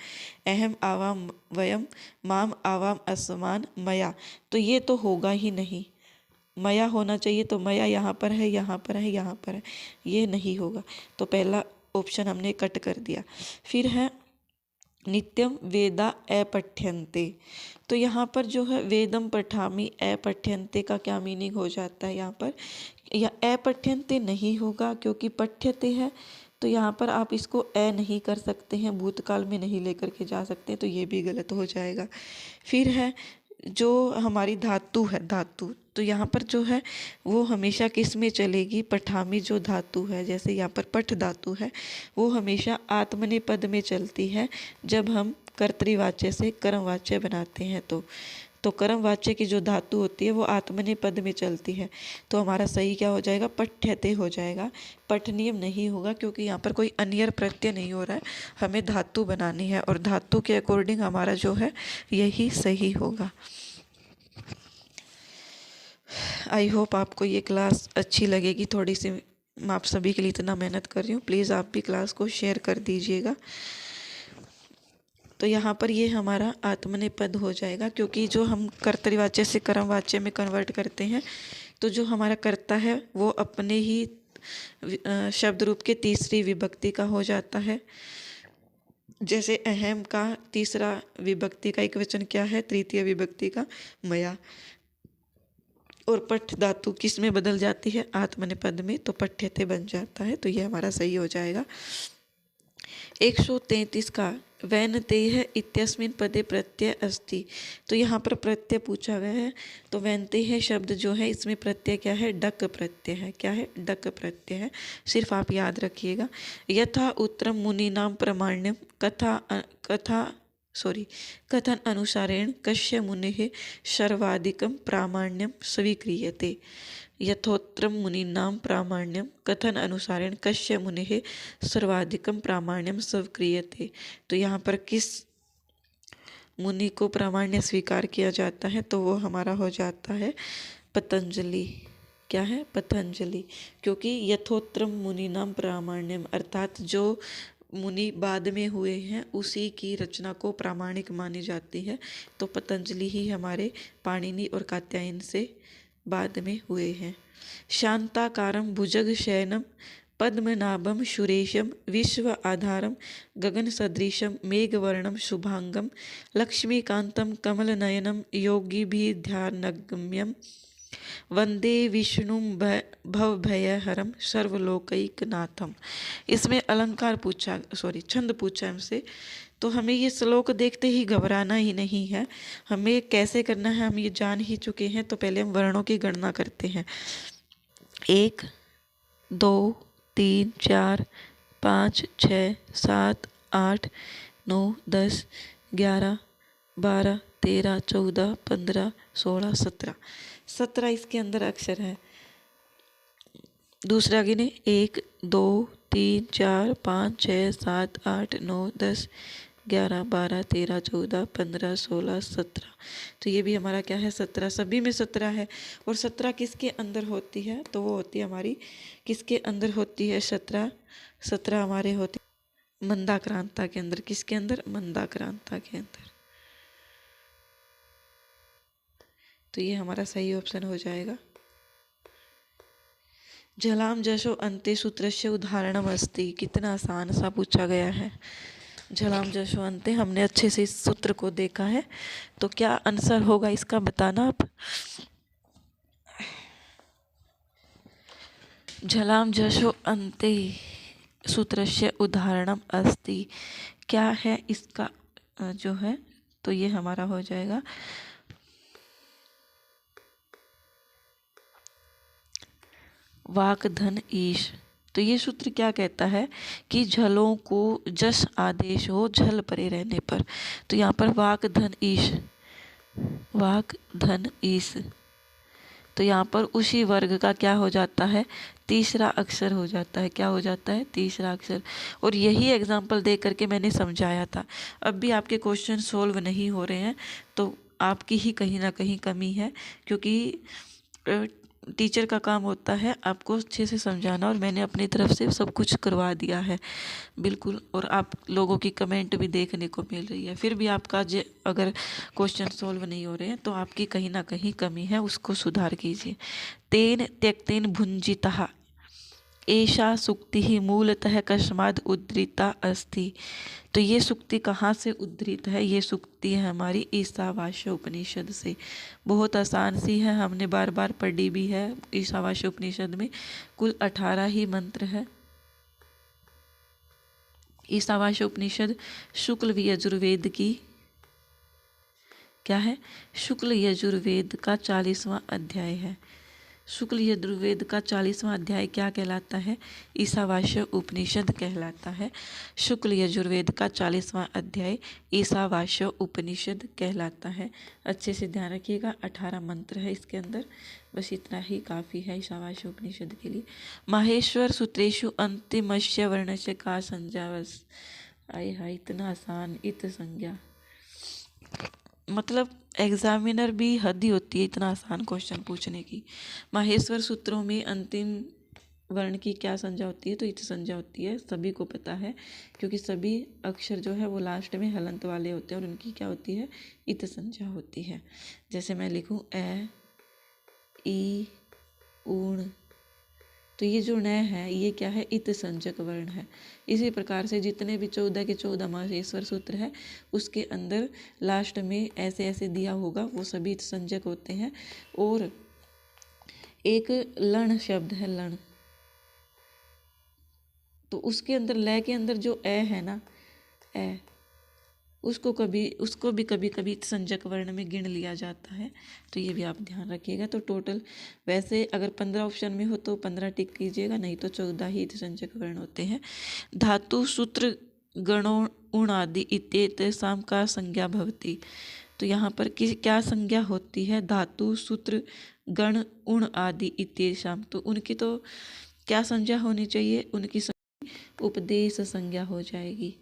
अहम आवाम वयम माम आवाम अस्मान मया, तो ये तो होगा ही नहीं। मया होना चाहिए, तो मया यहाँ पर है, यहाँ पर है, यहाँ पर है, ये नहीं होगा। तो पहला ऑप्शन हमने कट कर दिया। फिर है नित्यम वेदा अपठ्यन्ते। तो यहाँ पर जो है वेदम पठामि अपठ्यन्ते का क्या मीनिंग हो जाता है? यहाँ पर या अपठ्यन्ते नहीं होगा क्योंकि पठ्यते है, तो यहाँ पर आप इसको ए नहीं कर सकते हैं, भूतकाल में नहीं लेकर के जा सकते, तो ये भी गलत हो जाएगा। फिर है जो हमारी धातु है, धातु, तो यहाँ पर जो है वो हमेशा किस में चलेगी? पठामी जो धातु है, जैसे यहाँ पर पठ धातु है, वो हमेशा आत्मनेपद में चलती है जब हम कर्तृवाच्य से कर्मवाच्य बनाते हैं। तो कर्मवाच्य की जो धातु होती है वो आत्मनेपद में चलती है। तो हमारा सही क्या हो जाएगा? पठ्यते हो जाएगा। पठनीय नहीं होगा क्योंकि यहाँ पर कोई अन्यर प्रत्यय नहीं हो रहा है, हमें धातु बनानी है और धातु के अकॉर्डिंग हमारा जो है यही सही होगा। आई होप आपको ये क्लास अच्छी लगेगी। थोड़ी सी मैं आप सभी के लिए इतना मेहनत कर रही हूँ, प्लीज़ आप भी क्लास को शेयर कर दीजिएगा। तो यहाँ पर ये हमारा आत्मनेपद हो जाएगा, क्योंकि जो हम कर्तरीवाच्य से कर्मवाच्य में कन्वर्ट करते हैं तो जो हमारा कर्ता है वो अपने ही शब्द रूप के तीसरी विभक्ति का हो जाता है। जैसे अहम का तीसरा विभक्ति का एक वचन क्या है, तृतीय विभक्ति का मया। और पठ धातु किस में बदल जाती है, आत्मनेपद में, तो पठ्यते बन जाता है। तो ये हमारा सही हो जाएगा। 133 का वैनतेह इत्यस्मिन् पदे प्रत्यय अस्ति। तो यहाँ पर प्रत्यय पूछा गया है, तो वैनतेह शब्द जो है इसमें प्रत्यय क्या है, डक प्रत्यय है। क्या है, डक प्रत्यय है। सिर्फ आप याद रखिएगा। यथा उत्तरम मुनीनाम प्रामाण्यम कथन अनुसारेण कस्य मुनेः सर्वाधिकं प्रामाण्यम स्वीक्रियते। यथोत्तरम मुनीनां प्रामाण्यम कथन अनुसारेण कस्य मुनेः सर्वाधिकं प्रामाण्यम स्वीक्रियते। तो यहाँ पर किस मुनि को प्रामाण्य स्वीकार किया जाता है, तो वो हमारा हो जाता है पतंजलि। क्या है, पतंजलि। क्योंकि यथोत्तरम मुनीनां प्रामाण्यम अर्थात जो मुनि बाद में हुए हैं उसी की रचना को प्रामाणिक मानी जाती है। तो पतंजलि ही हमारे पाणिनि और कात्यायन से बाद में हुए हैं। शांताकारं भुजग शयनम पद्मनाभम सुरेशम विश्व आधारम गगन सदृशम मेघवर्णम शुभांगम लक्ष्मीकांतम कमल नयनम योगी भी ध्यानगम्यम वंदे विष्णु भवभयहरम सर्वलोकैकनाथम। इसमें अलंकार पूछा, छंद पूछा हमसे। तो हमें ये श्लोक देखते ही घबराना ही नहीं है। हमें कैसे करना है हम ये जान ही चुके हैं। तो पहले हम वर्णों की गणना करते हैं। 1 2 3 4 5 6 7 8 9 10 11 12 13 14 15 16 17 इसके अंदर अक्षर है। दूसरा गिने 1 2 3 4 5 6 7 8 9 10 11 12 13 14 15 16 17। तो ये भी हमारा क्या है, 17। सभी में 17 है। और 17 किसके अंदर होती है, तो वो होती है हमारी किसके अंदर होती है, 17 हमारे होती मंदाक्रांता के अंदर। किसके अंदर, मंदाक्रांता के अंदर। तो ये हमारा सही ऑप्शन हो जाएगा। झलाम जशो अंते सूत्रस्य उदाहरणम अस्ति। कितना आसान सा पूछा गया है। झलाम जशो अंते, हमने अच्छे से इस सूत्र को देखा है। तो क्या आंसर होगा इसका बताना आप। झलाम जशो अंते सूत्रस्य उदाहरणम अस्ति, क्या है इसका जो है, तो ये हमारा हो जाएगा वाक धन ईश। तो ये सूत्र क्या कहता है कि झलों को जस आदेश हो झल परे रहने पर। तो यहाँ पर वाक धन ईश, वाक धन ईश। तो यहाँ पर उसी वर्ग का क्या हो जाता है, तीसरा अक्षर हो जाता है। क्या हो जाता है, तीसरा अक्षर। और यही एग्जाम्पल दे करके मैंने समझाया था। अब भी आपके क्वेश्चन सोल्व नहीं हो रहे हैं तो आपकी ही कहीं ना कहीं कमी है, क्योंकि टीचर का काम होता है आपको अच्छे से समझाना, और मैंने अपनी तरफ से सब कुछ करवा दिया है बिल्कुल। और आप लोगों की कमेंट भी देखने को मिल रही है। फिर भी आपका अगर क्वेश्चन सोल्व नहीं हो रहे हैं तो आपकी कहीं ना कहीं कमी है, उसको सुधार कीजिए। तेन त्यक्तेन भुंजितः एषा सुक्ति ही मूलतः कस्माद् उद्धृता अस्ति। तो ये सुक्ति कहाँ से उद्धृत है, ये सुक्ति है हमारी ईशावास्य उपनिषद से। बहुत आसान सी है, हमने बार बार पढ़ी भी है। ईशावास्य उपनिषद में कुल 18 ही मंत्र है। ईशावास्य उपनिषद शुक्ल यजुर्वेद की क्या है, शुक्ल यजुर्वेद का 40वां अध्याय है। शुक्ल यजुर्वेद का 40वां अध्याय क्या कहलाता है, ईशावास्य उपनिषद कहलाता है। शुक्ल यजुर्वेद का 40वां अध्याय ईशावास्य उपनिषद कहलाता है। अच्छे से ध्यान रखिएगा, 18 मंत्र है इसके अंदर। बस इतना ही काफ़ी है ईशावास्य उपनिषद के लिए। माहेश्वर सूत्रेषु अंतिमस्य वर्णस्य का संज्ञावस। आय हाय, इतना आसान, इत संज्ञा। मतलब एग्जामिनर भी हद ही होती है इतना आसान क्वेश्चन पूछने की। माहेश्वर सूत्रों में अंतिम वर्ण की क्या संज्ञा होती है, तो इत संज्ञा होती है। सभी को पता है, क्योंकि सभी अक्षर जो है वो लास्ट में हलंत वाले होते हैं और उनकी क्या होती है, इत संज्ञा होती है। जैसे मैं लिखूं ए, ई, ऊण, तो ये जो न है ये क्या है, इत संज्ञक वर्ण है। इसी प्रकार से जितने भी 14 के 14 माहेश्वर सूत्र है उसके अंदर लास्ट में ऐसे ऐसे दिया होगा, वो सभी इत संज्ञक होते हैं। और एक लण शब्द है, लण, तो उसके अंदर लय के अंदर जो ए है ना, ए, उसको भी कभी कभी संज्ञक वर्ण में गिन लिया जाता है, तो ये भी आप ध्यान रखिएगा। तो टोटल वैसे अगर 15 ऑप्शन में हो तो 15 टिक कीजिएगा, नहीं तो 14 ही संज्ञक वर्ण होते हैं। धातु सूत्र गणों उण आदि इत्येतेषां का संज्ञा भवति, तो यहाँ पर क्या संज्ञा होती है, धातु सूत्र गण उण आदि इत्येतेषां, तो उनकी तो क्या संज्ञा होनी चाहिए, उनकी उपदेश संज्ञा हो जाएगी।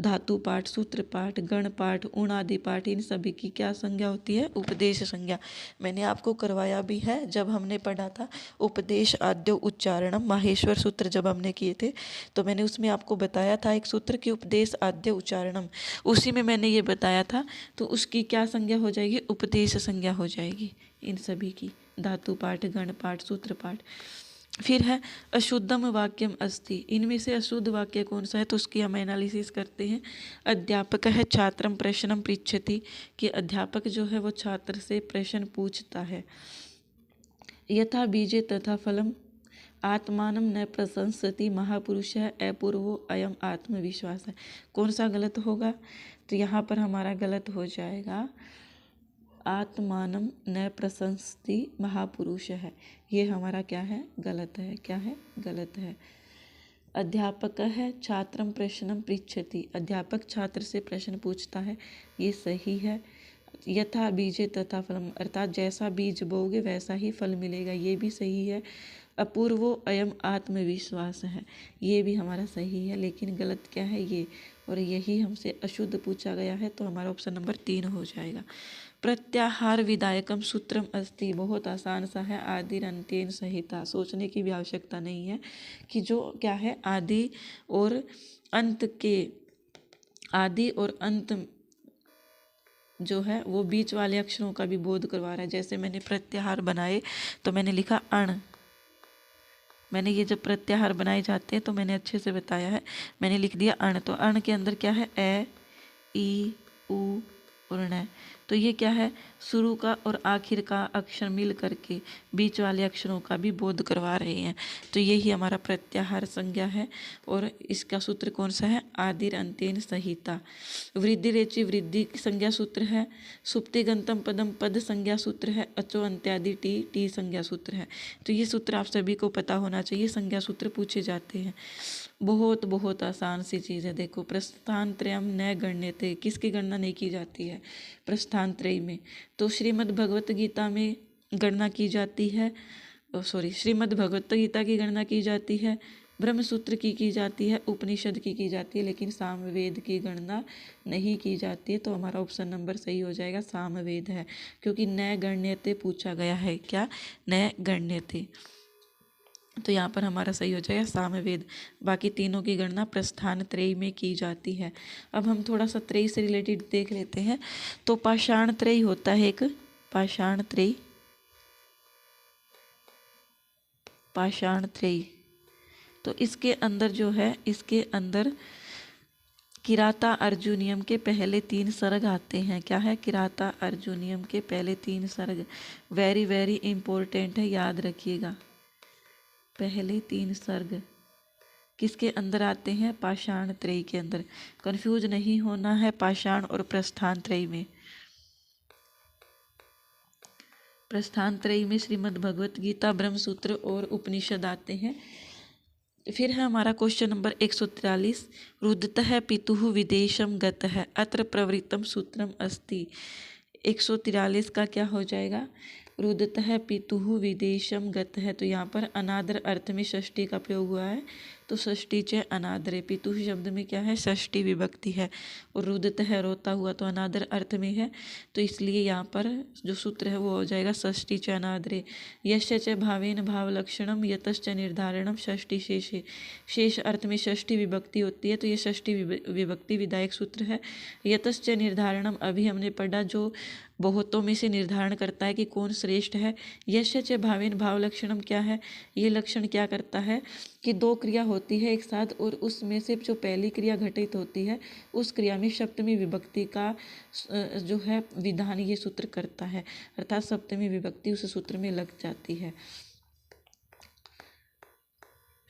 धातु पाठ, सूत्र पाठ, गण पाठ, उण आदि पाठ, इन सभी की क्या संज्ञा होती है, उपदेश संज्ञा। मैंने आपको करवाया भी है जब हमने पढ़ा था उपदेश आद्य उच्चारणम, माहेश्वर सूत्र जब हमने किए थे तो मैंने उसमें आपको बताया था एक सूत्र की उपदेश आद्य उच्चारणम, उसी में मैंने ये बताया था। तो उसकी क्या संज्ञा हो जाएगी, उपदेश संज्ञा हो जाएगी इन सभी की, धातु पाठ, गण पाठ, सूत्र पाठ। फिर है अशुद्धम वाक्यम अस्ति, इनमें से अशुद्ध वाक्य कौन सा है, तो उसकी हम एनालिसिस करते हैं। अध्यापक है छात्रम प्रश्नम पृच्छति, कि अध्यापक जो है वो छात्र से प्रश्न पूछता है। यथा बीजे तथा फलम आत्मानम न प्रशंसति महापुरुष है अपूर्वो अयम आत्मविश्वास है। कौन सा गलत होगा, तो यहाँ पर हमारा गलत हो जाएगा आत्मानम न प्रशंसति महापुरुष है, ये हमारा क्या है, गलत है। क्या है, गलत है। अध्यापक है छात्रम प्रश्नम पृच्छति, अध्यापक छात्र से प्रश्न पूछता है, ये सही है। यथा बीजे तथा फलम, अर्थात जैसा बीज बोओगे वैसा ही फल मिलेगा, ये भी सही है। अपूर्वो अयम आत्मविश्वास है, ये भी हमारा सही है, लेकिन गलत क्या है, ये, और यही हमसे अशुद्ध पूछा गया है, तो हमारा ऑप्शन नंबर 3 हो जाएगा। प्रत्याहार विधायकम सूत्रम अस्ति, बहुत आसान सा है, आदि अंत्येन सहिता, सोचने की भी आवश्यकता नहीं है कि जो क्या है, आदि और अंत के, आदि और अंत जो है वो बीच वाले अक्षरों का भी बोध करवा रहा है। जैसे मैंने प्रत्याहार बनाए तो मैंने लिखा अण, मैंने ये जब प्रत्याहार बनाए जाते हैं तो मैंने अच्छे से बताया है, मैंने लिख दिया अण, तो अण के अंदर क्या है, ए, ई, उ और न, तो ये क्या है, शुरू का और आखिर का अक्षर मिल करके बीच वाले अक्षरों का भी बोध करवा रहे हैं, तो यही हमारा प्रत्याहार संज्ञा है। और इसका सूत्र कौन सा है, आदिर अंत्येन सहिता। वृद्धि रेचि वृद्धि संज्ञा सूत्र है। सुप्तिगंतम पदम पद संज्ञा सूत्र है। अचो अंत्यादि टी टी संज्ञा सूत्र है। तो ये सूत्र आप सभी को पता होना चाहिए, संज्ञा सूत्र पूछे जाते हैं। बहुत बहुत आसान सी चीज़ है। देखो, प्रस्थान त्रयम न गण्यते, किसकी गणना नहीं की जाती है, प्रस्थान त्रय में, तो श्रीमद् भगवत गीता में गणना की जाती है, श्रीमद् भगवत गीता की गणना की जाती है, ब्रह्मसूत्र की जाती है, उपनिषद की जाती है, लेकिन सामवेद की गणना नहीं की जाती है। तो हमारा ऑप्शन नंबर सही हो जाएगा, सामवेद है, क्योंकि न गण्यते पूछा गया है, क्या, न गण्यते, तो यहाँ पर हमारा सही हो जाएगा सामवेद। बाकी तीनों की गणना प्रस्थान त्रय में की जाती है। अब हम थोड़ा सा त्रय से रिलेटेड देख लेते हैं। तो पाषाण त्रय होता है एक, पाषाण त्रय, पाषाण त्रय, तो इसके अंदर जो है, इसके अंदर किराता अर्जुनियम के पहले 3 सर्ग आते हैं। क्या है, किराता अर्जुनियम के पहले 3 सर्ग, वेरी वेरी इंपॉर्टेंट है, याद रखिएगा। पहले 3 सर्ग किसके अंदर आते हैं, पाषाण त्रय के अंदर। कंफ्यूज नहीं होना है पाषाण और प्रस्थान त्रय में। प्रस्थान त्रय में श्रीमद् भगवत गीता, ब्रह्मसूत्र और उपनिषद आते हैं। फिर है हमारा क्वेश्चन नंबर 143, रुदतः पितुः विदेशम गतः अत्र प्रवृत्तम सूत्रम अस्ति। 143 का क्या हो जाएगा, रुदतः पितुः विदेशम गतः, तो यहाँ पर अनादर अर्थ में षष्ठी का प्रयोग हुआ है, तो षष्ठी च अनादरे, पितुः शब्द में क्या है, षष्ठी विभक्ति है, और रुदत है रोता हुआ, तो अनादर अर्थ में है, तो इसलिए यहाँ पर जो सूत्र है वो हो जाएगा षष्ठी च अनादरे। यश च भावेन भाव लक्षणम यतश्च निर्धारणम षष्ठी शेषे, शेष अर्थ में षष्ठी विभक्ति होती है, तो ये षष्ठी विभक्ति विधायक सूत्र है। यतश्च निर्धारणम अभी हमने पढ़ा, जो बहुतों में से निर्धारण करता है कि कौन श्रेष्ठ है। यश च भावेन भाव लक्षणम क्या है, ये लक्षण क्या करता है कि दो क्रिया होती है एक साथ, और उसमें से जो पहली क्रिया घटित होती है उस क्रिया में सप्तमी विभक्ति का जो है विधान ये सूत्र करता है, अर्थात सप्तमी विभक्ति उस सूत्र में लग जाती है।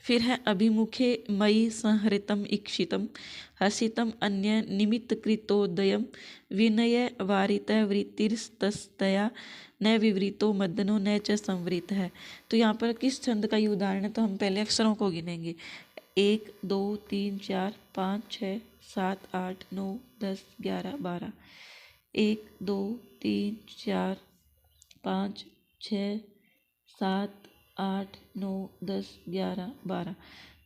फिर है अभिमुखे मयि संहृतम इक्षितम हसितम अन्य निमित्तकृतोदयम विनय वारित वृत्तिस्तस्तया न विवृतो मदनो न च संवृत है। तो यहाँ पर किस छंद का ये उदाहरण है, तो हम पहले अक्षरों को गिनेंगे। 1 2 3 4 5 6 7 8 9 10 11 12। 1 2 3 4 5 6 7 8 9 10 11 12,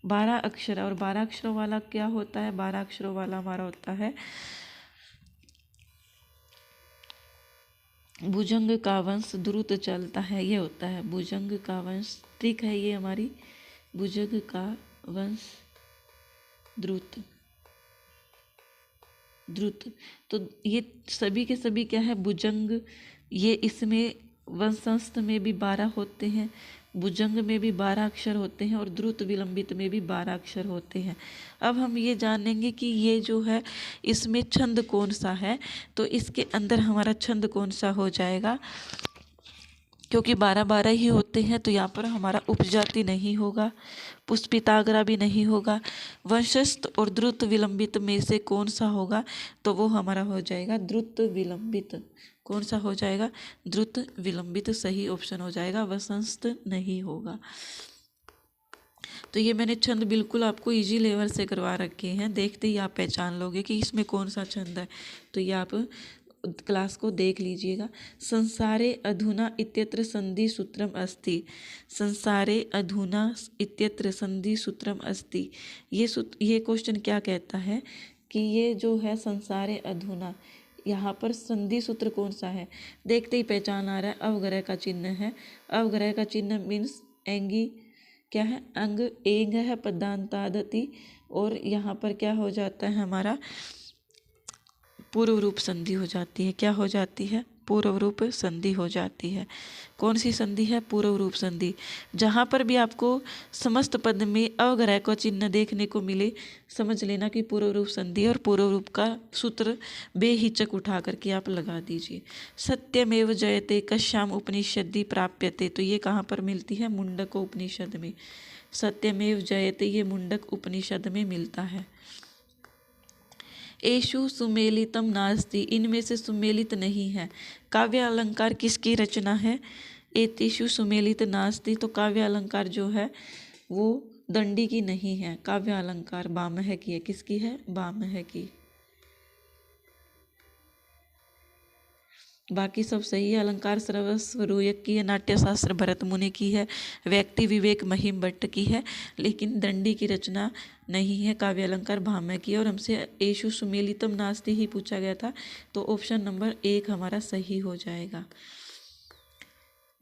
12 अक्षर। और 12 अक्षरों वाला क्या होता है, 12 अक्षरों वाला हमारा होता है भुजंग का वंश द्रुत चलता है, ये होता है भुजंग का वंश। ठीक है, ये हमारी भुजंग का वंश द्रुत द्रुत। तो ये सभी के सभी क्या है, भुजंग। ये इसमें वंशस्थ में भी 12 होते हैं, भुजंग में भी 12 अक्षर होते हैं, और द्रुत विलंबित में भी 12 अक्षर होते हैं। अब हम ये जानेंगे कि ये जो है इसमें छंद कौन सा है, तो इसके अंदर हमारा छंद कौन सा हो जाएगा, क्योंकि 12-12 ही होते हैं, तो यहाँ पर हमारा उपजाति नहीं होगा, पुष्पिताग्रा भी नहीं होगा। वंशस्थ और द्रुत विलंबित में से कौन सा होगा, तो वो हमारा हो जाएगा द्रुत विलंबित। कौन सा हो जाएगा, द्रुत विलंबित सही ऑप्शन हो जाएगा, वंशस्थ नहीं होगा। तो ये मैंने छंद बिल्कुल आपको इजी लेवल से करवा रखे हैं, देखते ही आप पहचान लोगे कि इसमें कौन सा छंद है। तो ये आप क्लास को देख लीजिएगा। संसारे अधुना इत्यत्र संधि सूत्रम अस्ति, संसारे अधुना इत्यत्र संधि सूत्रम अस्ति। ये क्वेश्चन क्या कहता है कि ये जो है संसारे अधुना, यहाँ पर संधि सूत्र कौन सा है, देखते ही पहचान आ रहा है, अवग्रह का चिन्ह है। अवग्रह का चिन्ह मीन्स एंगी क्या है, अंग एंग है पदांतादति, और यहाँ पर क्या हो जाता है हमारा पूर्व रूप संधि हो जाती है। क्या हो जाती है, पूर्व रूप संधि हो जाती है। कौन सी संधि है, पूर्व रूप संधि। जहाँ पर भी आपको समस्त पद में अवग्रह का चिन्ह देखने को मिले, समझ लेना कि पूर्व रूप संधि, और पूर्व रूप का सूत्र बेहिचक उठा करके आप लगा दीजिए। सत्यमेव जयते कश्याम उपनिषदि प्राप्यते, तो ये कहाँ पर मिलती है, मुंडक उपनिषद में। सत्यमेव जयते ये मुंडक उपनिषद में मिलता है। एषु सुमेलितम नास्ति, इनमें से सुमेलित नहीं है। काव्य अलंकार किसकी रचना है, एतेषु सुमेलित नास्ति, तो काव्य अलंकार जो है वो दंडी की नहीं है, काव्य अलंकार भामह की है। किसकी है, भामह की। बाकी सब सही है। अलंकार सर्वस्व रूयक की है, नाट्यशास्त्र भरत मुनि की है, व्यक्ति विवेक महिम भट्ट की है, लेकिन दंडी की रचना नहीं है, काव्य अलंकार भामह की है। और हमसे एषु सुमेलितम नास्ति ही पूछा गया था, तो ऑप्शन नंबर 1 हमारा सही हो जाएगा।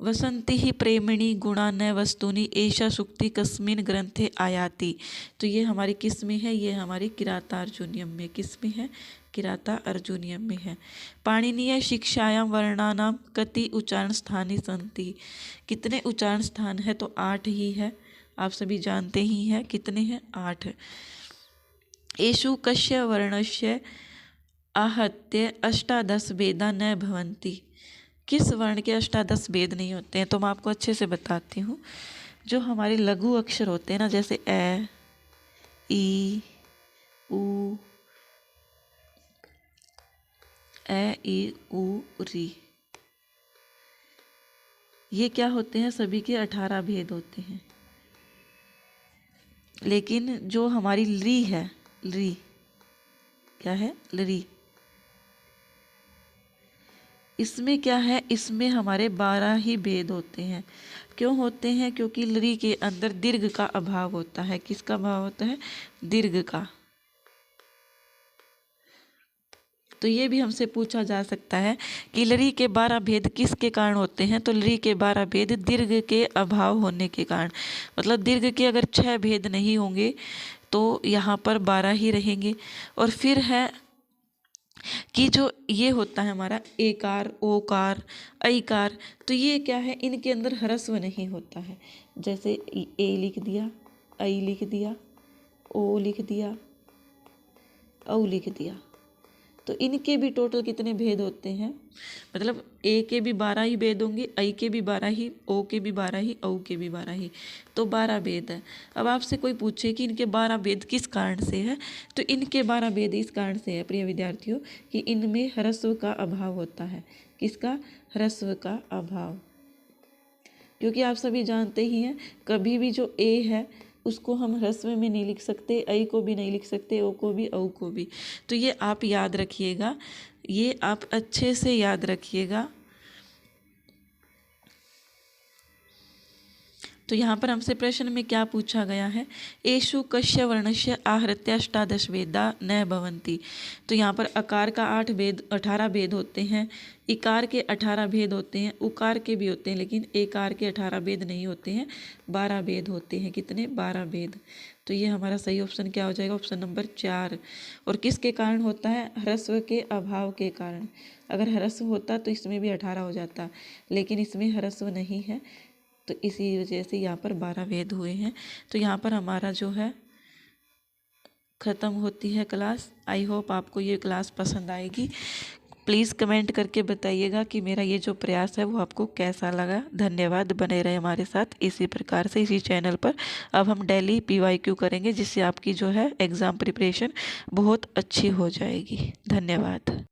वसंती ही प्रेमिणी गुणा न वस्तुनि एषा सुक्ति कस्मिन ग्रंथे आयाति, तो ये हमारी किस में है, ये हमारी किराता अर्जुनियम में। किस में है, किराता अर्जुनियम में है। पाणिनीय शिक्षायाम वर्णानाम कति उच्चारण स्थानी संति, कितने उच्चारण स्थान है, तो 8 ही है, आप सभी जानते ही हैं कितने हैं, 8। एषु कस्य वर्णस्य आहत्य अष्टादश वेदा न भवन्ति, किस वर्ण के अष्टादश वेद नहीं होते हैं, तो मैं आपको अच्छे से बताती हूँ। जो हमारे लघु अक्षर होते हैं ना, जैसे ए ई उ, ए ई उ री, ये क्या होते हैं, सभी के 18 भेद होते हैं। लेकिन जो हमारी ली है, ली क्या है, लरी, इसमें क्या है, इसमें हमारे 12 ही भेद होते हैं। क्यों होते हैं? क्योंकि लरी के अंदर दीर्घ का अभाव होता है। किसका अभाव होता है? दीर्घ का। तो ये भी हमसे पूछा जा सकता है कि लरी के 12 भेद किसके कारण होते हैं? तो लरी के 12 भेद दीर्घ के अभाव होने के कारण। मतलब दीर्घ के अगर 6 भेद नहीं होंगे तो यहाँ पर 12 ही रहेंगे। और फिर है कि जो ये होता है हमारा एकार, ओकार, ऐकार, तो ये क्या है, इनके अंदर ह्रस्व नहीं होता है। जैसे ए लिख दिया, ऐ लिख दिया, ओ लिख दिया, औ लिख दिया, तो इनके भी टोटल कितने भेद होते हैं? मतलब ए के भी 12 ही भेद होंगे, ऐ के भी 12 ही, ओ के भी 12 ही, औ के भी 12 ही, तो 12 भेद है। अब आपसे कोई पूछे कि इनके 12 भेद किस कारण से है, तो इनके 12 भेद इस कारण से है प्रिय विद्यार्थियों कि इनमें ह्रस्व का अभाव होता है। किसका? ह्रस्व का अभाव। क्योंकि आप सभी जानते ही हैं कभी भी जो ए है उसको हम ह्रस्व में नहीं लिख सकते, ऐ को भी नहीं लिख सकते, ओ को भी, औ को भी। तो ये आप याद रखिएगा, ये आप अच्छे से याद रखिएगा। तो यहाँ पर हमसे प्रश्न में क्या पूछा गया है? एषु कस्य वर्णस्य आहृत्य अष्टादश वेदा न भवन्ति। तो यहाँ पर अकार का 18 भेद होते हैं, इकार के 18 भेद होते हैं, उकार के भी होते हैं, लेकिन एकार के 18 भेद नहीं होते हैं, 12 भेद होते हैं। कितने? 12 भेद। तो ये हमारा सही ऑप्शन क्या हो जाएगा? Option number 4। और किसके कारण होता है? ह्रस्व के अभाव के कारण। अगर ह्रस्व होता तो इसमें भी 18 हो जाता, लेकिन इसमें ह्रस्व नहीं है, तो इसी वजह से यहाँ पर 12 भेद हुए हैं। तो यहाँ पर हमारा जो है ख़त्म होती है क्लास। आई होप आपको ये क्लास पसंद आएगी। प्लीज़ कमेंट करके बताइएगा कि मेरा ये जो प्रयास है वो आपको कैसा लगा। धन्यवाद। बने रहे हमारे साथ इसी प्रकार से इसी चैनल पर। अब हम डेली PYQ करेंगे जिससे आपकी जो है एग्ज़ाम प्रिपरेशन बहुत अच्छी हो जाएगी। धन्यवाद।